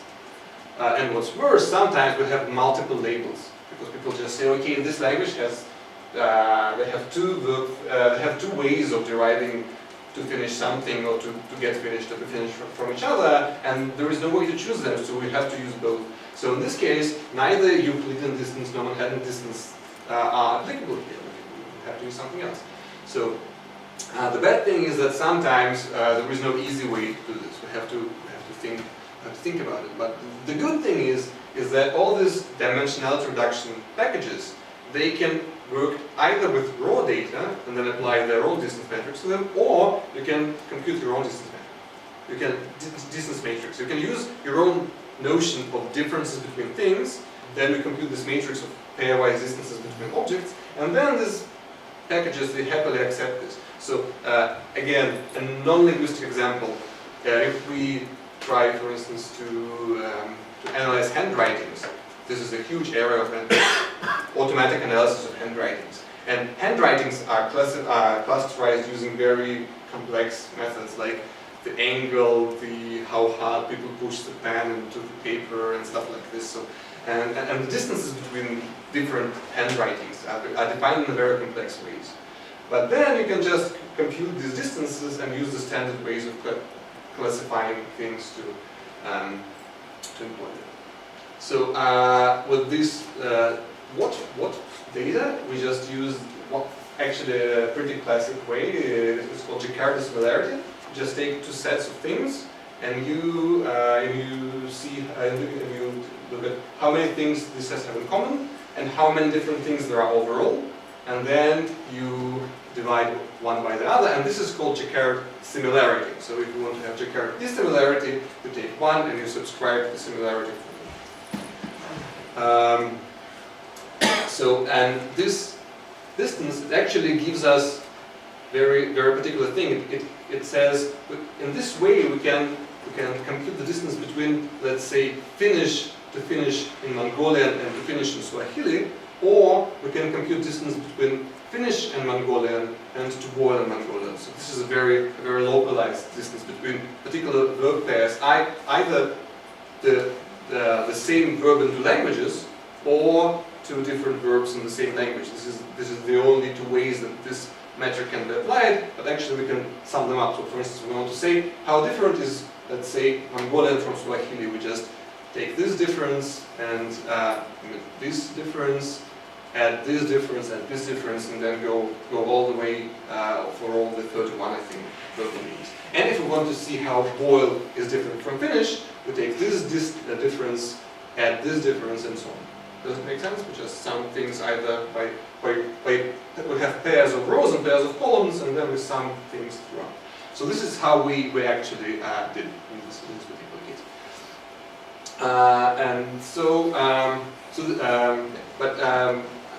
And what's worse, sometimes we have multiple labels because people just say, okay, this language has they have two ways of deriving to finish something or to get finished or to finish from each other, and there is no way to choose them, so we have to use both. So in this case, neither Euclidean distance nor Manhattan distance are applicable here. We have to use something else. So the bad thing is that sometimes there is no easy way to do this. We have to think about it. But the good thing is that all these dimensionality reduction packages, they can work either with raw data and then apply their own distance metrics to them, or you can compute your own distance metric. You can distance matrix. You can use your own notion of differences between things, then we compute this matrix of pairwise distances between objects, and then these packages, they happily accept this. So again, a non-linguistic example, if we try, for instance, to analyze handwritings, this is a huge area of automatic analysis of handwritings. And handwritings are classified using very complex methods like the angle, how hard people push the pen into the paper and stuff like this. So, and the distances between different handwritings are defined in very complex ways. But then you can just compute these distances and use the standard ways of classifying things to employ them. So with this what data, we just use actually a pretty classic way. It's called Jakarta similarity. You just take 2 sets of things, and you see you look at how many things these sets have in common, and how many different things there are overall, and then you divide one by the other, and this is called Jakarta similarity. So if you want to have Jakarta dissimilarity, you take one and you subscribe the similarity. And this distance, it actually gives us very particular thing. It says in this way we can compute the distance between, let's say, Finnish to Finnish in Mongolian and to Finnish in Swahili, or we can compute distance between Finnish and Mongolian and to Boil and Mongolian. So this is a very localized distance between particular verb pairs, either the same verb in 2 languages, or 2 different verbs in the same language. This is the only 2 ways that this metric can be applied, but actually we can sum them up. So for instance, we want to say how different is, let's say, Mongolian from Swahili. We just take this difference and this difference, add this difference, and this difference, and then go all the way for all the 31, I think, verbal meanings. And if we want to see how boil is different from Finnish, we take this difference, add this difference, and so on. Does it make sense? We just sum things either by we have pairs of rows and pairs of columns, and then we sum things throughout. So this is how we actually did in this particular case.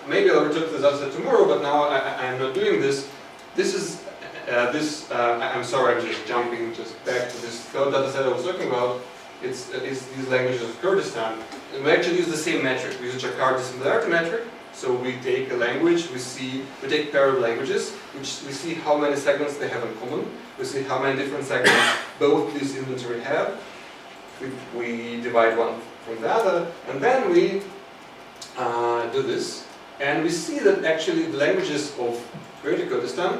Maybe I'll return to this dataset tomorrow, but now I'm not doing this. This is I'm sorry, I'm just jumping back to this third dataset I was talking about. It's these languages of Kurdistan. And we actually use the same metric. We use a Jakarta similarity metric. So we take a language, we take a pair of languages, which we see how many segments they have in common. We see how many different segments both these inventory have. We divide one from the other, and then we do this. And we see that actually the languages of Greater Kurdistan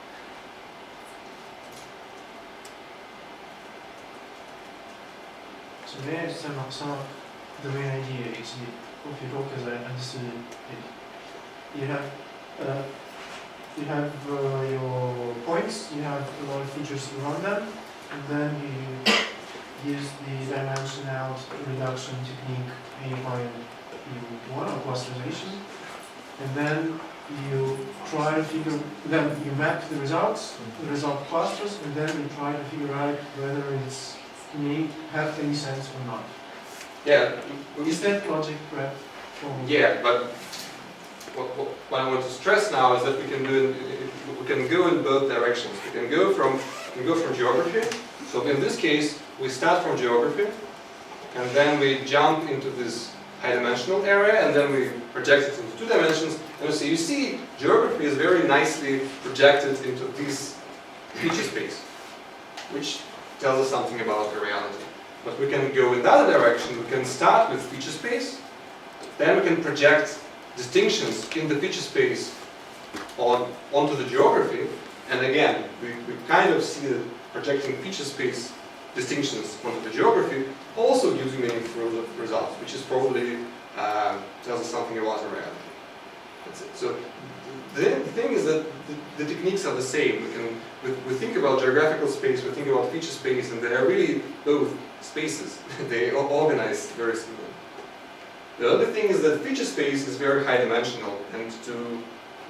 So may I sum up the main idea actually of your talk as I understood it? You have your points, you have a lot of features around them, and then you use the dimensional reduction technique whereby you want, or clusterization, and then you try to figure, then you map the results, the result clusters, and then you try to figure out whether it's have any sense or not. Yeah. Is that logic correct? Yeah, but what I want to stress now is that we can go in both directions. We can go from geography. So in this case, we start from geography, and then we jump into this high-dimensional area, and then we project it into 2 dimensions. And you see, geography is very nicely projected into this feature space, which tells us something about the reality. But we can go in the other direction. We can start with feature space, then we can project distinctions in the feature space onto the geography, and again, we kind of see that projecting feature space distinctions onto the geography also gives you meaningful results, which is probably tells us something about the reality. That's it. So the thing is that the techniques are the same. We think about geographical space, we think about feature space, and they are really both spaces. They are organized very similarly. The other thing is that feature space is very high dimensional, and to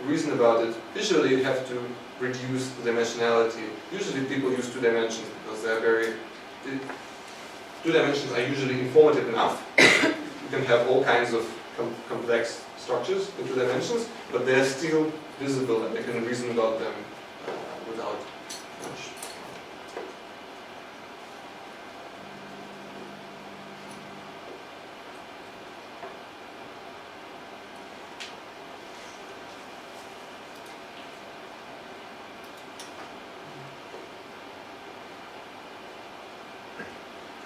reason about it visually you have to reduce the dimensionality. Usually people use 2 dimensions because they're very... 2 dimensions are usually informative enough. You can have all kinds of complex structures in 2 dimensions, but they're still visible and you can reason about them without much.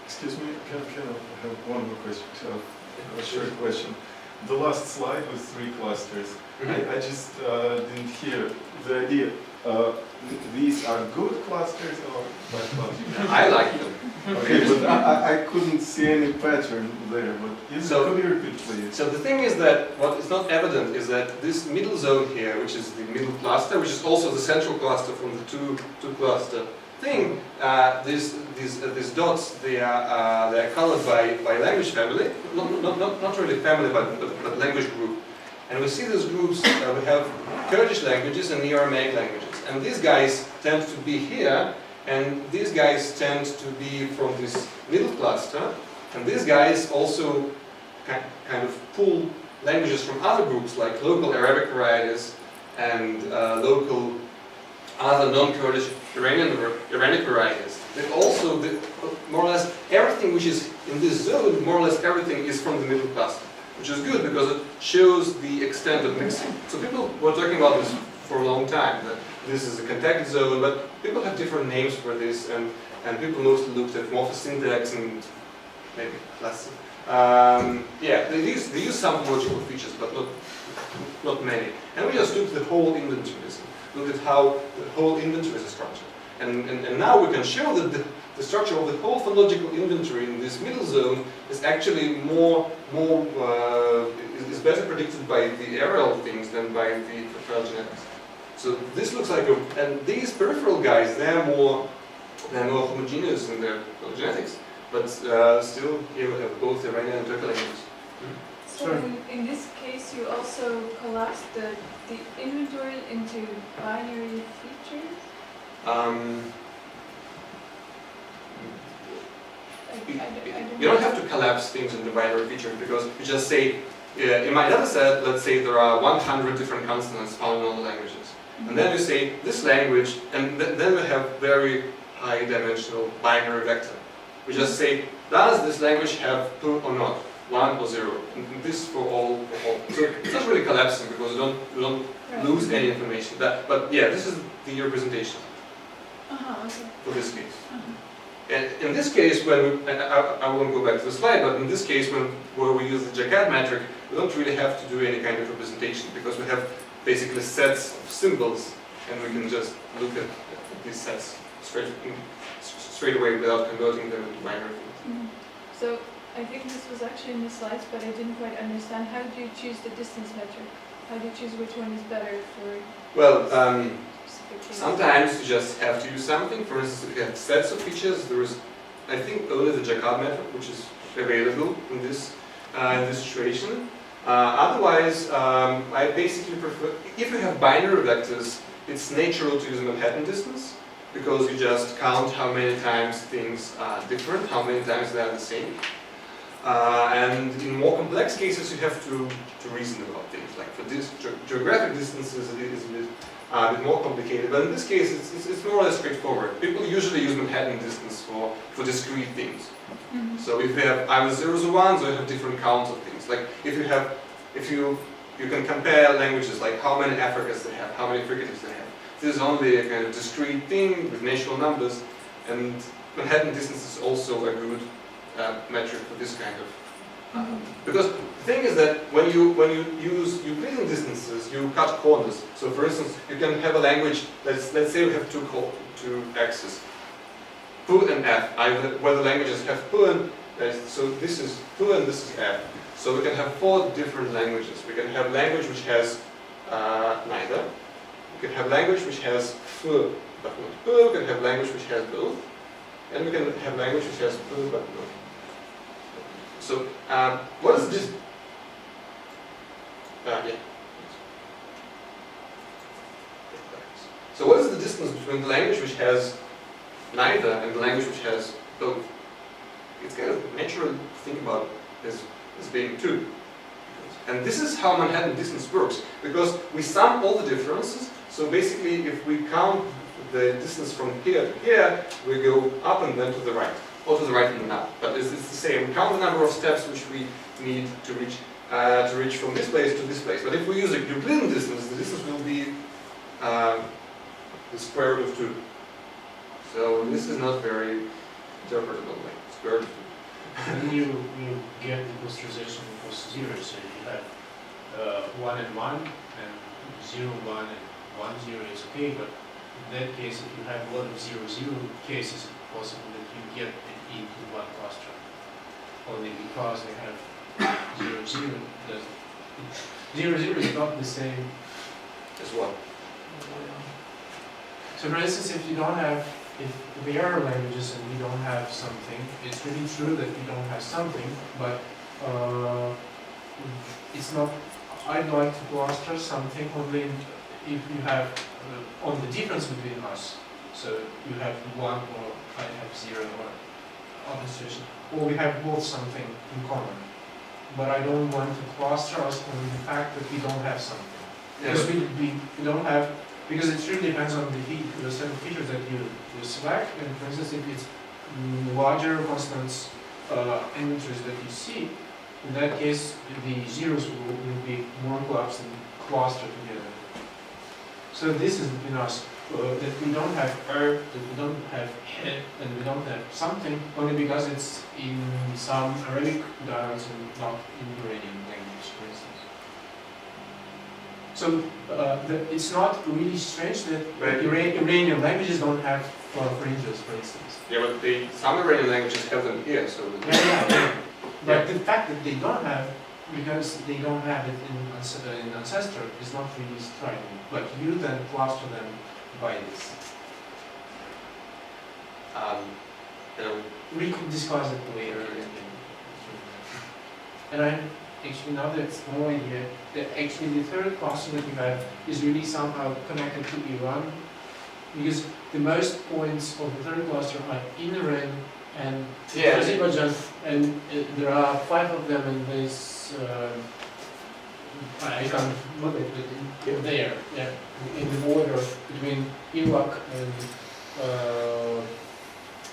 Excuse me, can I have one more question? A short question. The last slide was 3 clusters. I just didn't hear the idea. These are good clusters or bad clusters? I like them. Okay, but I couldn't see any pattern there. But could you repeat, please? So the thing is that what is not evident is that this middle zone here, which is the middle cluster, which is also the central cluster from the two cluster thing, these dots, they are colored by language family, not really family, but language group. And we see these groups. We have Kurdish languages and Aramaic languages, and these guys tend to be here, and these guys tend to be from this middle cluster, and these guys also kind of pull languages from other groups like local Arabic varieties and local other non-Kurdish Iranic varieties. They also, more or less, everything which is in this zone, more or less everything is from the middle cluster, which is good because it shows the extent of mixing. So people were talking about this for a long time, that this is a contact zone, but people have different names for this, and people mostly looked at morphosyntax and maybe less. Yeah, they use some logical features, but not many. And we just looked at the whole inventories. Look at how the whole inventory is structured. And now we can show that the structure of the whole phonological inventory in this middle zone is actually is better predicted by the areal things than by the phylogenetics. So this looks like and these peripheral guys, they're more homogeneous in their phylogenetics, but still here we have both Iranian and Turkic languages. So in this case, you also collapse the inventory into binary features? You don't have to collapse things into binary features because you just say, in my dataset, let's say there are 100 different consonants found in all the languages. And then you say this language, and then we have very high dimensional binary vector. We just say, does this language have 2 or not? 1 or 0, and this for all. So it's not really collapsing because you don't lose any information. But yeah, this is the representation Okay. for this case. And in this case, when I won't go back to the slide, but in this case, where we use the Jaccard metric, we don't really have to do any kind of representation because we have basically sets of symbols, and we can just look at these sets straight away without converting them into binary things. So I think this was actually in the slides, but I didn't quite understand. How do you choose the distance metric? How do you choose which one is better for Well, specific cases? sometimes you just have to use something. For instance, if you have sets of features, there is, I think, only the Jacob method, which is available in this situation. Otherwise, I basically prefer, if you have binary vectors, it's natural to use Manhattan distance, because you just count how many times things are different, how many times they are the same. And in more complex cases, you have to reason about things. Like for this geographic distances, it is a bit more complicated. But in this case, it's more or less straightforward. People usually use Manhattan distance for discrete things. Mhm. So if you have either zeros or ones, or you have different counts of things. Like if you can compare languages, like how many affricates they have, how many fricatives they have. This is only a kind of discrete thing with natural numbers, and Manhattan distance is also a good metric for this kind of. Because the thing is that when you use Euclidean distances, you cut corners. So for instance, you can have a language. Let's say we have two axes, P and F. Where the languages have P and so this is P and this is F. So we can have 4 different languages. We can have language which has neither. We can have language which has F but not P. We can have language which has both. And we can have language which has P but not. So what is this? Yeah. So what is the distance between the language which has neither and the language which has both? It's kind of natural to think about as being 2. And this is how Manhattan distance works, because we sum all the differences. So basically, if we count the distance from here to here, we go up and then to the right, or to the right and then up. But it's the same. We count the number of steps which we need to reach from this place to this place. But if we use a Euclidean distance, the distance will be the square root of 2. So this is not very interpretable, like square root of 2. Then you get the clusterization equals 0, so if you have 1 and 1, and 0, 1, and 1, 0 is okay, but in that case, if you have a lot of 0, 0 cases, it's possible that you get it into one cluster. Only because they have 0, 0, 0, 0 is not the same as what? So for instance, if you don't have, if we are languages and we don't have something, it's really true that we don't have something, but it's not, I'd like to cluster something only if you have on the difference between us. So you have 1 or I have 0 or other situation. Or we have both something in common. But I don't want to cluster us on the fact that we don't have something. Because we don't have, because it really depends on the set of features that you select. And for instance, if it's larger constants inventories that you see, in that case, the zeros will be more collapsed and clustered together. So this is between us, that we don't have that we don't have head, and we don't have something, only because it's in some Arabic dialects and not in Iranian language, for instance. So it's not really strange that Iranian languages don't have fringes, for instance. Yeah, but some Iranian languages have them here, so. Yeah. But the fact that they don't have, because they don't have it in ancestor, is not really striking. But you then cluster them by this. We could discuss it later. And I actually now that it's more idea that actually the third cluster that you have is really somehow connected to Iran, because the most points of the third cluster are in Iran and Azerbaijan, and there are 5 of them, and there's I can't look at it there, in the border between Iraq and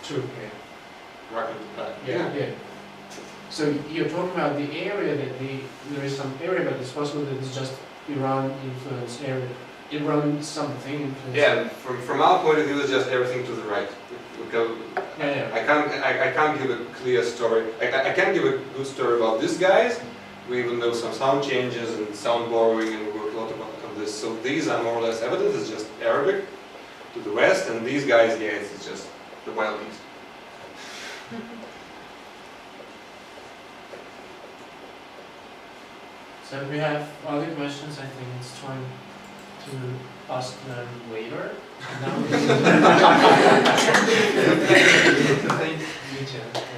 Turkey. Yeah. So you're talking about the area that there is some area, but it's possible that it's just Iran influence area. Iran something influence. Yeah, from our point of view, it's just everything to the right. I can't give a clear story. I can't give a good story about these guys. We even know some sound changes and sound borrowing, and we work a lot on this. So these are more or less evidence. It's just Arabic to the west, and these guys, it's just the Wild East. So if we have other questions, I think it's time to ask them later. Now thank you, Jen.